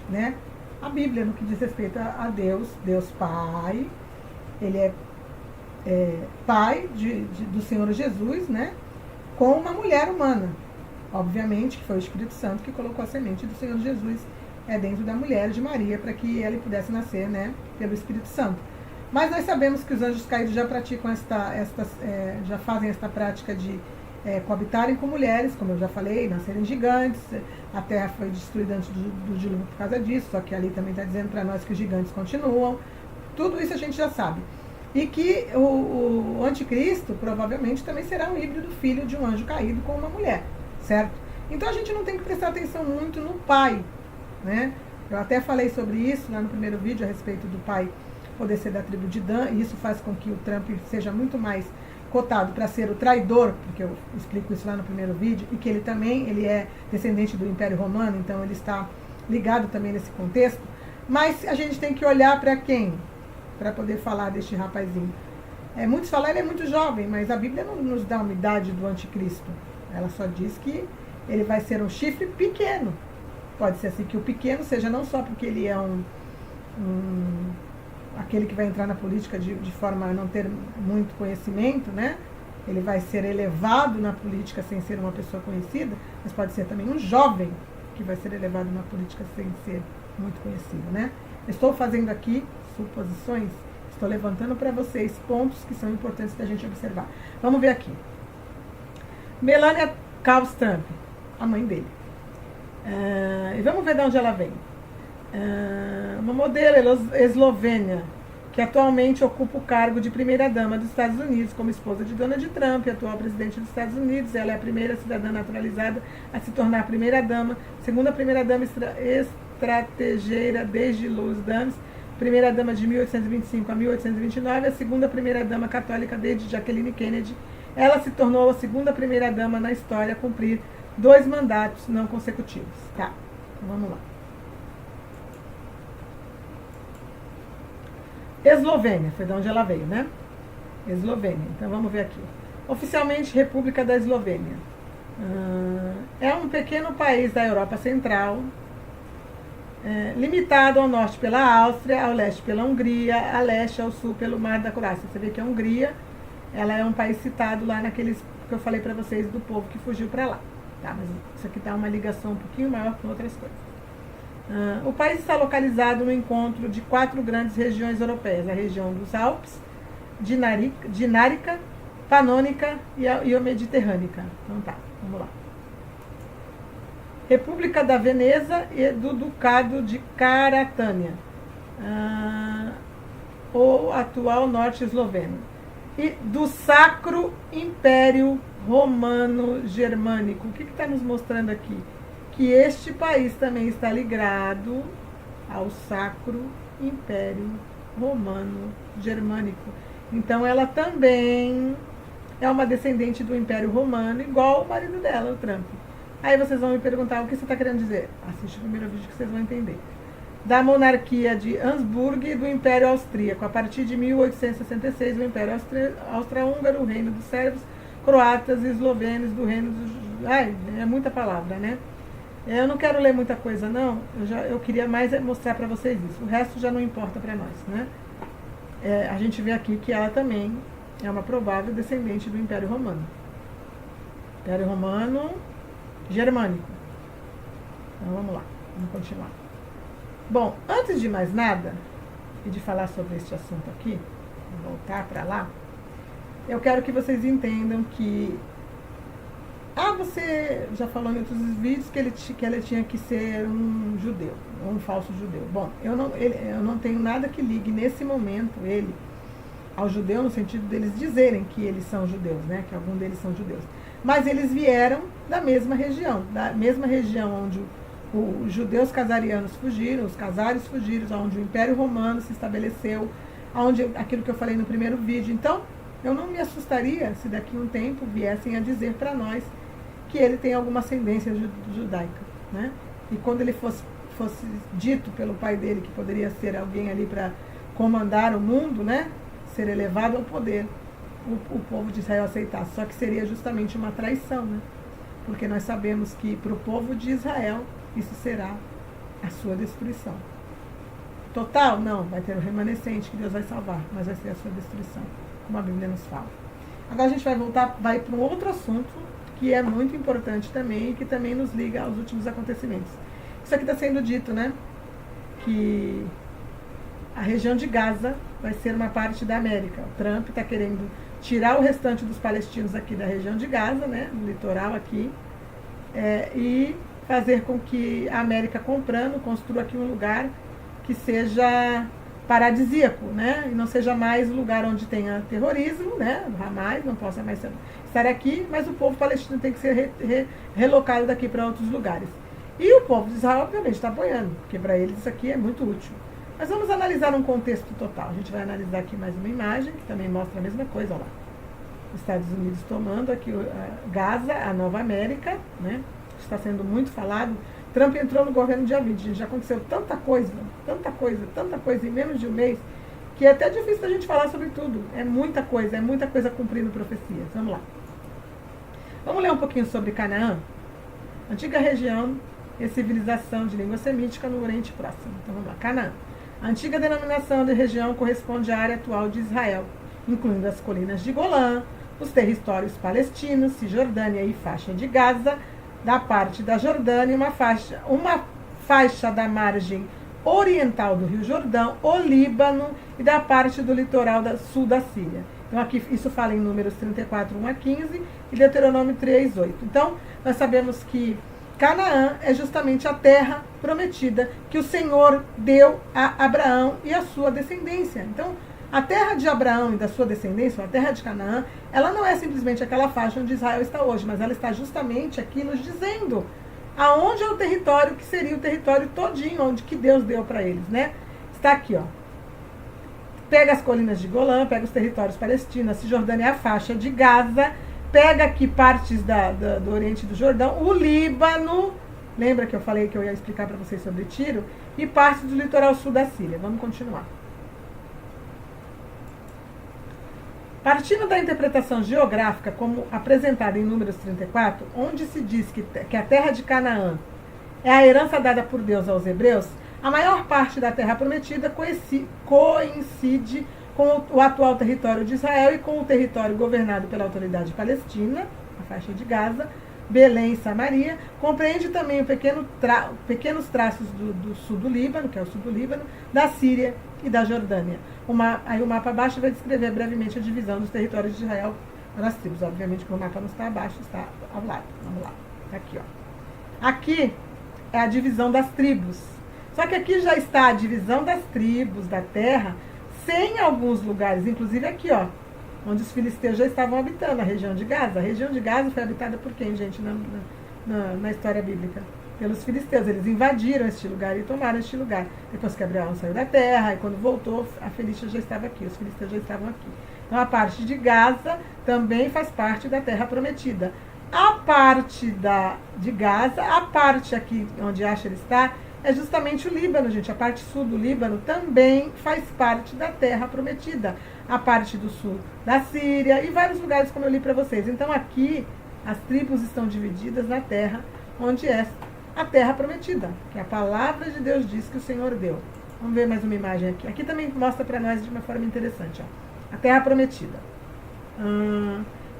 né, a Bíblia no que diz respeito a Deus, Deus Pai. Ele é pai do Senhor Jesus, né, com uma mulher humana. Obviamente que foi o Espírito Santo que colocou a semente do Senhor Jesus dentro da mulher de Maria, para que ele pudesse nascer, né, pelo Espírito Santo. Mas nós sabemos que os anjos caídos já praticam já fazem esta prática de coabitarem com mulheres, como eu já falei, nascerem gigantes. A terra foi destruída antes do dilúvio por causa disso, só que ali também está dizendo para nós que os gigantes continuam. Tudo isso a gente já sabe. E que o anticristo provavelmente também será um híbrido filho de um anjo caído com uma mulher, certo? Então a gente não tem que prestar atenção muito no pai, né? Eu até falei sobre isso lá no primeiro vídeo a respeito do pai poder ser da tribo de Dan, e isso faz com que o Trump seja muito mais cotado para ser o traidor, porque eu explico isso lá no primeiro vídeo, e que ele é descendente do Império Romano, então ele está ligado também nesse contexto. Mas a gente tem que olhar para quem? Para poder falar deste rapazinho. Muitos falam, ele é muito jovem, mas a Bíblia não nos dá uma idade do anticristo. Ela só diz que ele vai ser um chifre pequeno. Pode ser assim, que o pequeno seja não só porque ele é aquele que vai entrar na política de forma a não ter muito conhecimento, né? Ele vai ser elevado na política sem ser uma pessoa conhecida, mas pode ser também um jovem que vai ser elevado na política sem ser muito conhecido, né? Estou fazendo aqui suposições, estou levantando para vocês pontos que são importantes da gente observar. Vamos ver aqui. Melania Carlos Trump, a mãe dele. E vamos ver de onde ela vem. Uma modelo eslovênia, que atualmente ocupa o cargo de primeira-dama dos Estados Unidos, como esposa de Donald Trump, atual presidente dos Estados Unidos. Ela é a primeira cidadã naturalizada a se tornar primeira-dama, segunda primeira-dama estrategeira desde Louis Dames, primeira-dama de 1825 a 1829, a segunda primeira-dama católica desde Jacqueline Kennedy. Ela se tornou a segunda primeira-dama na história a cumprir 2 mandatos não consecutivos. Tá, vamos lá. Eslovênia, foi de onde ela veio, né? Eslovênia, então vamos ver aqui. Oficialmente, República da Eslovênia. É um pequeno país da Europa Central, limitado ao norte pela Áustria, ao leste pela Hungria, a leste ao sul pelo Mar da Croácia. Você vê que a Hungria, ela é um país citado lá naqueles que eu falei para vocês do povo que fugiu para lá. Tá, mas isso aqui dá uma ligação um pouquinho maior com outras coisas. O país está localizado no encontro de 4 grandes regiões europeias: a região dos Alpes, Dinárica, Panônica e a Mediterrânica. Então tá, vamos lá. República da Veneza e do Ducado de Caratânia, o atual norte esloveno, e do Sacro Império Romano Germânico. O que está nos mostrando aqui? Que este país também está ligado ao Sacro Império Romano Germânico. Então ela também é uma descendente do Império Romano, igual o marido dela, o Trump. Aí vocês vão me perguntar o que você está querendo dizer. Assiste o primeiro vídeo que vocês vão entender. Da monarquia de Habsburgo e do Império Austríaco. A partir de 1866, o Império Austro-Húngaro, o Reino dos Sérvios, Croatas e Eslovenos, do Reino dos... Ai, é muita palavra, né? Eu não quero ler muita coisa, não. Eu queria mais mostrar para vocês isso. O resto já não importa para nós, né? A gente vê aqui que ela também é uma provável descendente do Império Romano. Império Romano Germânico. Então vamos lá, vamos continuar. Bom, antes de mais nada, e de falar sobre este assunto aqui, voltar para lá, eu quero que vocês entendam que você já falou em outros vídeos que ela tinha que ser um judeu, um falso judeu. Bom, eu não tenho nada que ligue nesse momento ele ao judeu, no sentido deles dizerem que eles são judeus, né? Que algum deles são judeus. Mas eles vieram da mesma região onde os judeus casarianos fugiram, os casários fugiram, onde o Império Romano se estabeleceu, onde aquilo que eu falei no primeiro vídeo. Então, eu não me assustaria se daqui a um tempo viessem a dizer para nós que ele tem alguma ascendência judaica, né? E quando ele fosse dito pelo pai dele que poderia ser alguém ali para comandar o mundo, né? Ser elevado ao poder, o povo de Israel aceitasse. Só que seria justamente uma traição, né? Porque nós sabemos que para o povo de Israel isso será a sua destruição. Total? Não, vai ter o remanescente que Deus vai salvar, mas vai ser a sua destruição, como a Bíblia nos fala. Agora a gente vai para um outro assunto que é muito importante também e que também nos liga aos últimos acontecimentos. Isso aqui está sendo dito, né? Que a região de Gaza vai ser uma parte da América. O Trump está querendo tirar o restante dos palestinos aqui da região de Gaza, né? No litoral aqui, e fazer com que a América, comprando, construa aqui um lugar que seja paradisíaco, né? E não seja mais o lugar onde tenha terrorismo, né? Hamas não possa mais estar aqui, mas o povo palestino tem que ser relocado daqui para outros lugares. E o povo de Israel, obviamente, está apoiando, porque para eles isso aqui é muito útil. Mas vamos analisar um contexto total. A gente vai analisar aqui mais uma imagem, que também mostra a mesma coisa, olha lá. Estados Unidos tomando aqui Gaza, a Nova América, né? Está sendo muito falado. Trump entrou no governo dia 20, gente, já aconteceu tanta coisa em menos de um mês, que é até difícil da gente falar sobre tudo. É muita coisa cumprindo profecias. Vamos lá. Vamos ler um pouquinho sobre Canaã, antiga região e civilização de língua semítica no Oriente Próximo. Então vamos lá, Canaã. A antiga denominação de região corresponde à área atual de Israel, incluindo as colinas de Golã, os territórios palestinos, Cisjordânia e faixa de Gaza, da parte da Jordânia, uma faixa da margem oriental do Rio Jordão, o Líbano e da parte do litoral sul da Síria. Então aqui isso fala em Números 34, 1 a 15 e Deuteronômio 3, 8. Então nós sabemos que Canaã é justamente a terra prometida que o Senhor deu a Abraão e a sua descendência. Então a terra de Abraão e da sua descendência, a terra de Canaã, ela não é simplesmente aquela faixa onde Israel está hoje, mas ela está justamente aqui nos dizendo aonde é o território que seria o território todinho, onde que Deus deu para eles, né? Está aqui, ó. Pega as colinas de Golã, pega os territórios palestinos, a Cisjordânia, a faixa de Gaza, pega aqui partes do Oriente do Jordão, o Líbano, lembra que eu falei que eu ia explicar para vocês sobre Tiro, e partes do litoral sul da Síria. Vamos continuar. Partindo da interpretação geográfica, como apresentada em Números 34, onde se diz que a terra de Canaã é a herança dada por Deus aos hebreus, a maior parte da terra prometida coincide com o atual território de Israel e com o território governado pela autoridade palestina, a faixa de Gaza, Belém e Samaria, compreende também pequenos traços do sul do Líbano, que é o sul do Líbano, da Síria e da Jordânia. Aí o mapa abaixo vai descrever brevemente a divisão dos territórios de Israel nas tribos. Obviamente que o mapa não está abaixo, está ao lado. Vamos lá. Aqui, ó. Aqui é a divisão das tribos. Só que aqui já está a divisão das tribos, da terra, sem alguns lugares, inclusive aqui, ó, onde os filisteus já estavam habitando, a região de Gaza. A região de Gaza foi habitada por quem, gente, na história bíblica? Pelos filisteus. Eles invadiram este lugar e tomaram este lugar. Depois que Abraão saiu da terra, e quando voltou, a Felícia já estava aqui, os filisteus já estavam aqui. Então a parte de Gaza também faz parte da terra prometida. A parte de Gaza, a parte aqui onde Asher está, é justamente o Líbano, gente. A parte sul do Líbano também faz parte da terra prometida. A parte do sul da Síria e vários lugares, como eu li para vocês. Então aqui as tribos estão divididas na terra onde é a terra prometida, que a palavra de Deus diz que o Senhor deu. Vamos ver mais uma imagem aqui. Aqui também mostra para nós de uma forma interessante. Ó. A terra prometida.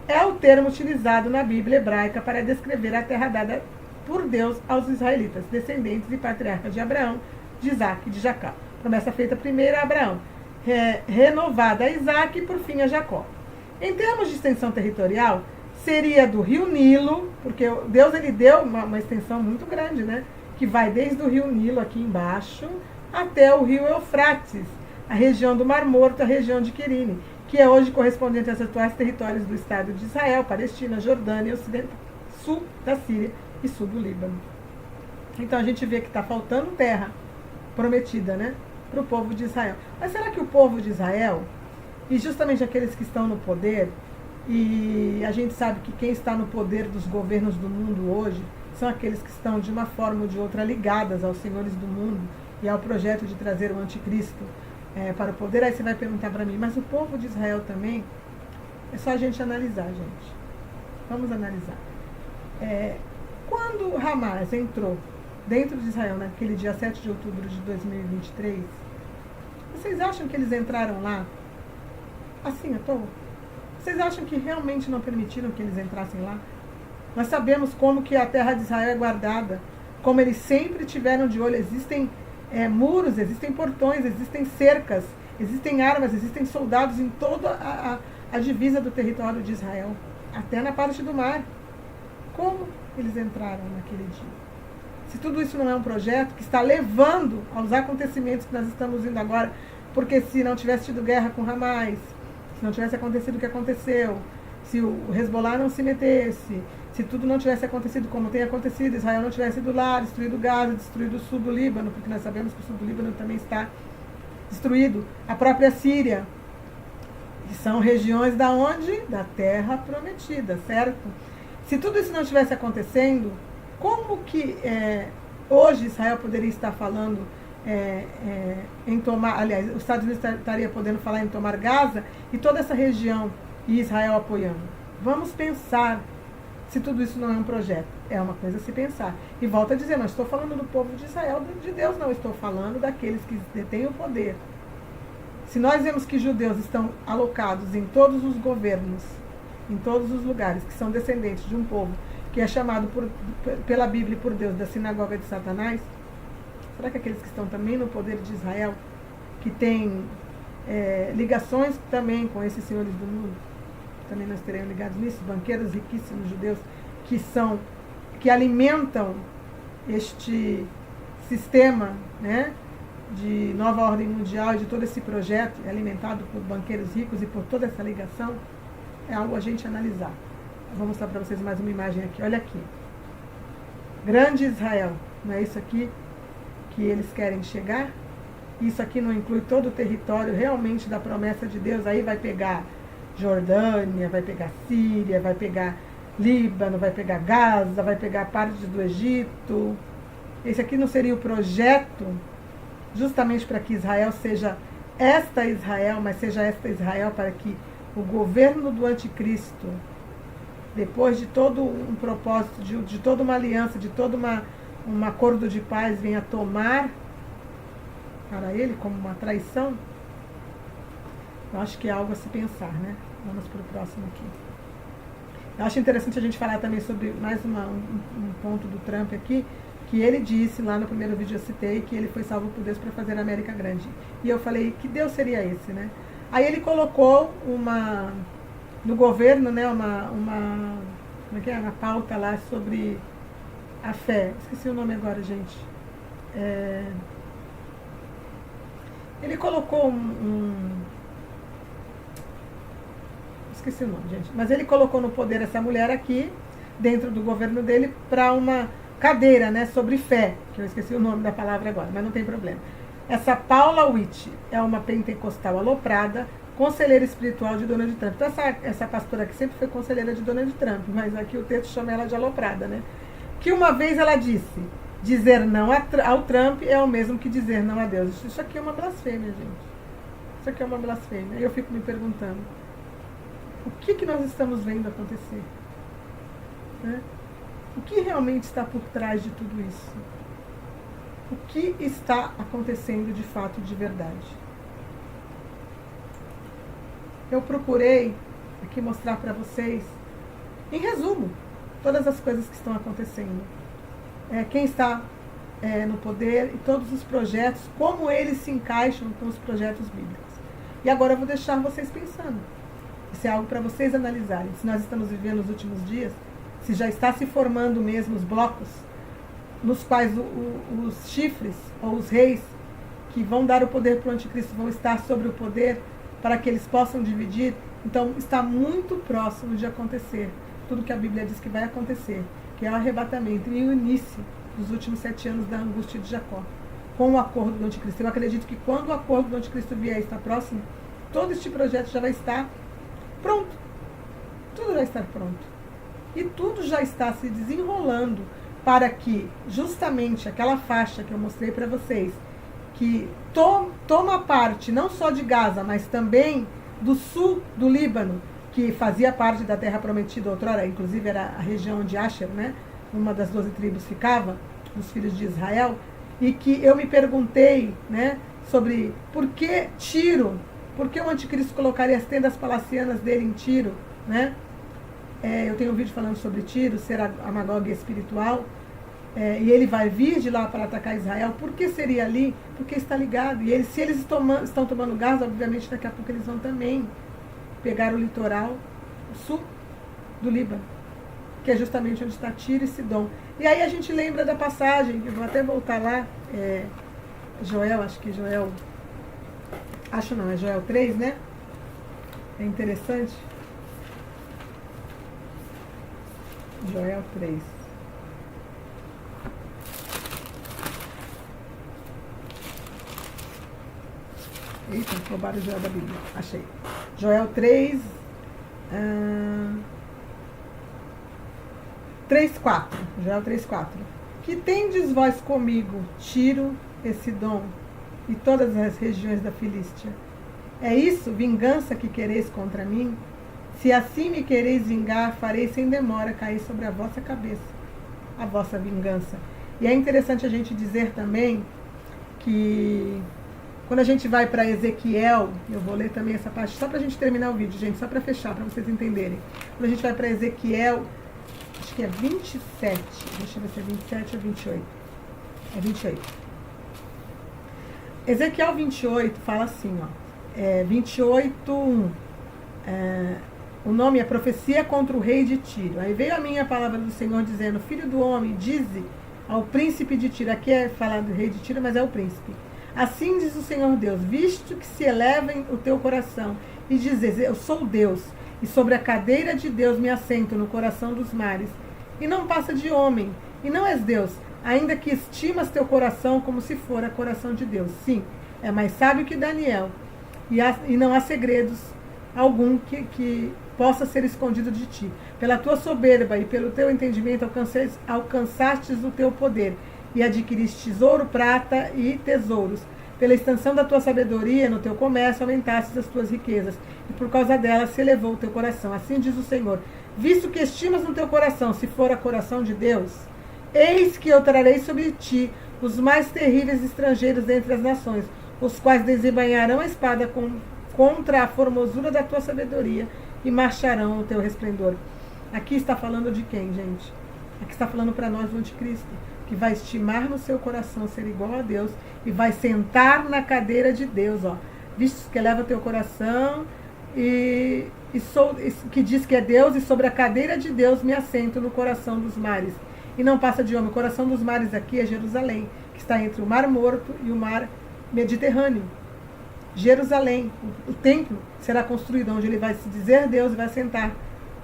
É o termo utilizado na Bíblia hebraica para descrever a terra dada por Deus aos israelitas, descendentes e patriarcas de Abraão, de Isaac e de Jacó. Promessa feita primeiro a Abraão, renovada a Isaac e por fim a Jacó. Em termos de extensão territorial, seria do rio Nilo, porque Deus ele deu uma extensão muito grande, né? Que vai desde o rio Nilo aqui embaixo até o rio Eufrates, a região do Mar Morto, a região de Querine, que é hoje correspondente aos atuais territórios do Estado de Israel, Palestina, Jordânia, sul da Síria e sul do Líbano. Então a gente vê que está faltando terra prometida, né? Para o povo de Israel. Mas será que o povo de Israel, e justamente aqueles que estão no poder, e a gente sabe que quem está no poder dos governos do mundo hoje são aqueles que estão de uma forma ou de outra ligadas aos senhores do mundo e ao projeto de trazer o anticristo para o poder. Aí você vai perguntar para mim, mas o povo de Israel também? É só a gente analisar, gente. Vamos analisar. Quando Hamas entrou dentro de Israel naquele dia 7 de outubro de 2023, vocês acham que eles entraram lá assim à toa? Vocês acham que realmente não permitiram que eles entrassem lá? Nós sabemos como que a terra de Israel é guardada, como eles sempre tiveram de olho. Existem muros, existem portões, existem cercas, existem armas, existem soldados em toda a divisa do território de Israel, até na parte do mar. Como eles entraram naquele dia? Se tudo isso não é um projeto que está levando aos acontecimentos que nós estamos vendo agora, porque se não tivesse tido guerra com Hamas, se não tivesse acontecido o que aconteceu, se o Hezbollah não se metesse, se tudo não tivesse acontecido como tem acontecido, Israel não tivesse ido lá, destruído Gaza, destruído o sul do Líbano, porque nós sabemos que o sul do Líbano também está destruído, a própria Síria, que são regiões da onde? Da Terra Prometida, certo? Se tudo isso não estivesse acontecendo, como que hoje Israel poderia estar falando em tomar, aliás, os Estados Unidos estaria podendo falar em tomar Gaza e toda essa região e Israel apoiando? Vamos pensar se tudo isso não é um projeto. É uma coisa a se pensar. E volto a dizer, não estou falando do povo de Israel, de Deus não, estou falando daqueles que detêm o poder. Se nós vemos que judeus estão alocados em todos os governos, em todos os lugares, que são descendentes de um povo que é chamado pela Bíblia e por Deus da sinagoga de Satanás, será que aqueles que estão também no poder de Israel, que têm ligações também com esses senhores do mundo, também nós teremos ligados nisso, banqueiros riquíssimos judeus, que alimentam este sistema, né, de nova ordem mundial, de todo esse projeto, alimentado por banqueiros ricos e por toda essa ligação, é algo a gente analisar. Eu vou mostrar para vocês mais uma imagem aqui. Olha aqui. Grande Israel. Não é isso aqui que eles querem chegar? Isso aqui não inclui todo o território realmente da promessa de Deus. Aí vai pegar Jordânia, vai pegar Síria, vai pegar Líbano, vai pegar Gaza, vai pegar parte do Egito. Esse aqui não seria o projeto justamente para que Israel seja esta Israel, mas seja esta Israel para que o governo do anticristo, depois de todo um propósito, de toda uma aliança, de todo um acordo de paz, venha tomar para ele como uma traição? Eu acho que é algo a se pensar, né? Vamos para o próximo aqui. Eu acho interessante a gente falar também sobre mais um ponto do Trump aqui, que ele disse lá no primeiro vídeo, eu citei, que ele foi salvo por Deus para fazer a América grande. E eu falei, que Deus seria esse, né? Aí ele colocou no governo, né, como é que é? Uma pauta lá sobre a fé. Esqueci o nome agora, gente. Ele colocou esqueci o nome, gente. Mas ele colocou no poder essa mulher aqui, dentro do governo dele, para uma cadeira, né, sobre fé, que eu esqueci o nome da palavra agora, mas não tem problema. Essa Paula Witt é uma pentecostal aloprada, conselheira espiritual de Donald Trump. Então essa pastora aqui sempre foi conselheira de Donald Trump, mas aqui o texto chama ela de aloprada, né? Que uma vez ela disse, dizer não ao Trump é o mesmo que dizer não a Deus. Isso aqui é uma blasfêmia, gente. Isso aqui é uma blasfêmia. E eu fico me perguntando, o que nós estamos vendo acontecer? Né? O que realmente está por trás de tudo isso? O que está acontecendo de fato, de verdade? Eu procurei aqui mostrar para vocês, em resumo, todas as coisas que estão acontecendo. Quem está no poder e todos os projetos, como eles se encaixam com os projetos bíblicos. E agora eu vou deixar vocês pensando. Isso é algo para vocês analisarem. Se nós estamos vivendo nos últimos dias, se já está se formando mesmo os blocos, nos quais os chifres ou os reis que vão dar o poder para o anticristo vão estar sobre o poder para que eles possam dividir. Então está muito próximo de acontecer tudo que a Bíblia diz que vai acontecer, que é o arrebatamento e o início dos últimos 7 anos da angústia de Jacó, com o acordo do anticristo. Eu acredito que quando o acordo do anticristo vier e está próximo, todo este projeto já vai estar pronto. Tudo já está pronto. E tudo já está se desenrolando para que justamente aquela faixa que eu mostrei para vocês, que toma parte não só de Gaza, mas também do sul do Líbano, que fazia parte da Terra Prometida outrora, inclusive era a região onde Asher, né, uma das 12 tribos ficava, dos filhos de Israel, e que eu me perguntei, né, sobre por que Tiro, por que o anticristo colocaria as tendas palacianas dele em Tiro, né? Eu tenho um vídeo falando sobre Tiro, ser a Magog espiritual, e ele vai vir de lá para atacar Israel. Por que seria ali? Porque está ligado. E se eles estão tomando Gaza, obviamente daqui a pouco eles vão também pegar o litoral, o sul do Líbano, que é justamente onde está Tiro e Sidom. E aí a gente lembra da passagem, eu vou até voltar lá, Joel, acho que Joel Acho não, é Joel 3, né? É interessante. Joel 3. Eita, roubaram o Joel da Bíblia. Achei. Joel 3. 3:4. Joel 3:4. Que tendes vós comigo, Tiro e Sidom, e todas as regiões da Filístia? É isso, vingança que quereis contra mim? Se assim me quereis vingar, farei sem demora cair sobre a vossa cabeça a vossa vingança. E é interessante a gente dizer também que quando a gente vai para Ezequiel, eu vou ler também essa parte só para a gente terminar o vídeo, gente, só para fechar, para vocês entenderem. Quando a gente vai para Ezequiel, acho que é 27, deixa eu ver se é 27 ou 28. É 28. Ezequiel 28 fala assim, ó, 28:1. O nome é Profecia contra o rei de Tiro. Aí veio a minha palavra do Senhor dizendo: Filho do homem, dize ao príncipe de Tiro. Aqui é falado do rei de Tiro, mas é o príncipe. Assim diz o Senhor Deus: visto que se elevem o teu coração e dizes: eu sou Deus, e sobre a cadeira de Deus me assento no coração dos mares, e não passa de homem, e não és Deus, ainda que estimas teu coração como se fora coração de Deus. Sim, é mais sábio que Daniel, e não há segredos algum que possa ser escondido de ti. Pela tua soberba e pelo teu entendimento alcançastes o teu poder, e adquiristes ouro, prata e tesouros. Pela extensão da tua sabedoria no teu comércio aumentastes as tuas riquezas, e por causa delas se elevou o teu coração. Assim diz o Senhor: visto que estimas no teu coração, se for a coração de Deus, eis que eu trarei sobre ti os mais terríveis estrangeiros dentre as nações, os quais desembainharão a espada contra a formosura da tua sabedoria e marcharão o teu resplendor. Aqui está falando de quem, gente? Aqui está falando para nós do anticristo, que vai estimar no seu coração ser igual a Deus e vai sentar na cadeira de Deus, ó. Visto que eleva teu coração que diz que é Deus, e sobre a cadeira de Deus me assento no coração dos mares. E não passa de homem. O coração dos mares aqui é Jerusalém, que está entre o Mar Morto e o Mar Mediterrâneo. Jerusalém, o templo será construído onde ele vai se dizer Deus e vai sentar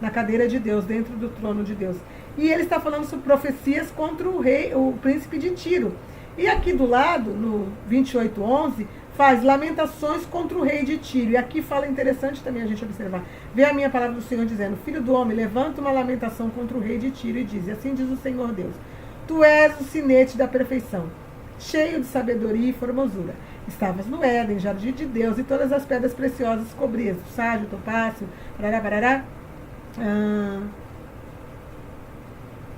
na cadeira de Deus, dentro do trono de Deus. E ele está falando sobre profecias contra o príncipe de Tiro. E aqui do lado, no 28:11, faz lamentações contra o rei de Tiro. E aqui fala, interessante também a gente observar. Vê a minha palavra do Senhor dizendo: Filho do homem, levanta uma lamentação contra o rei de Tiro e diz: assim diz o Senhor Deus: tu és o sinete da perfeição, cheio de sabedoria e formosura. Estavas no Éden, jardim de Deus, e todas as pedras preciosas cobrias, sádio, topázio, parará, parará.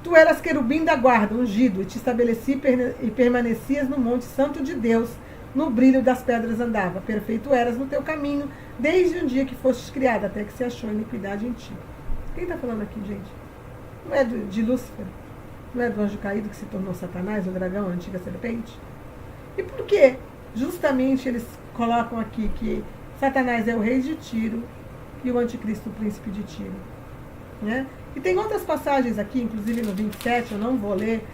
Tu eras querubim da guarda, ungido, e te estabeleci e permanecias no monte santo de Deus, no brilho das pedras andava. Perfeito eras no teu caminho, desde o dia que fostes criado, até que se achou iniquidade em ti. Quem está falando aqui, gente? Não é de Lúcifer? Não é do anjo caído que se tornou Satanás, o dragão, a antiga serpente? E por quê? Justamente eles colocam aqui que Satanás é o rei de Tiro e o anticristo o príncipe de Tiro, né? E tem outras passagens aqui, inclusive no 27, eu não vou ler,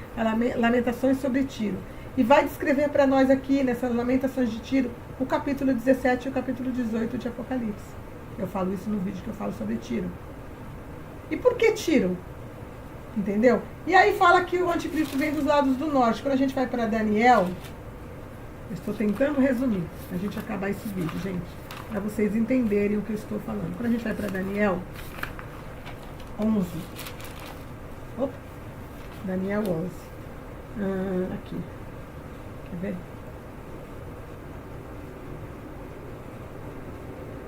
lamentações sobre Tiro. E vai descrever para nós aqui, nessas lamentações de Tiro, o capítulo 17 e o capítulo 18 de Apocalipse. Eu falo isso no vídeo que eu falo sobre Tiro. E por que Tiro? Entendeu? E aí fala que o anticristo vem dos lados do norte. Quando a gente vai para Daniel, eu estou tentando resumir, para a gente acabar esse vídeo, gente, para vocês entenderem o que eu estou falando. Quando a gente vai para Daniel 11. Opa, Daniel 11. Aqui. Quer ver?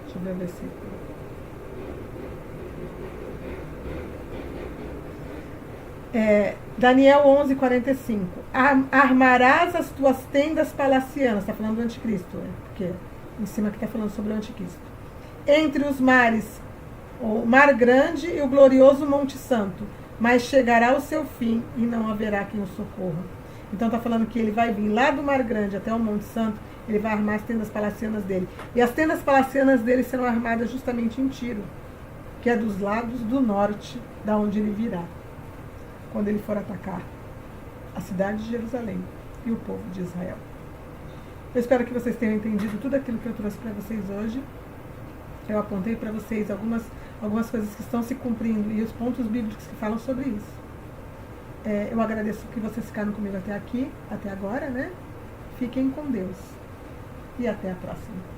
Deixa eu ver o versículo. Daniel 11:45. Armarás as tuas tendas palacianas. Está falando do anticristo, né? Porque em cima aqui está falando sobre o anticristo. Entre os mares, o mar grande e o glorioso Monte Santo, mas chegará o seu fim e não haverá quem o socorra. Então está falando que ele vai vir lá do Mar Grande até o Monte Santo, ele vai armar as tendas palacianas dele. E as tendas palacianas dele serão armadas justamente em Tiro, que é dos lados do norte, da onde ele virá, quando ele for atacar a cidade de Jerusalém e o povo de Israel. Eu espero que vocês tenham entendido tudo aquilo que eu trouxe para vocês hoje. Eu apontei para vocês algumas coisas que estão se cumprindo e os pontos bíblicos que falam sobre isso. Eu agradeço que vocês ficaram comigo até aqui, até agora, né? Fiquem com Deus. E até a próxima.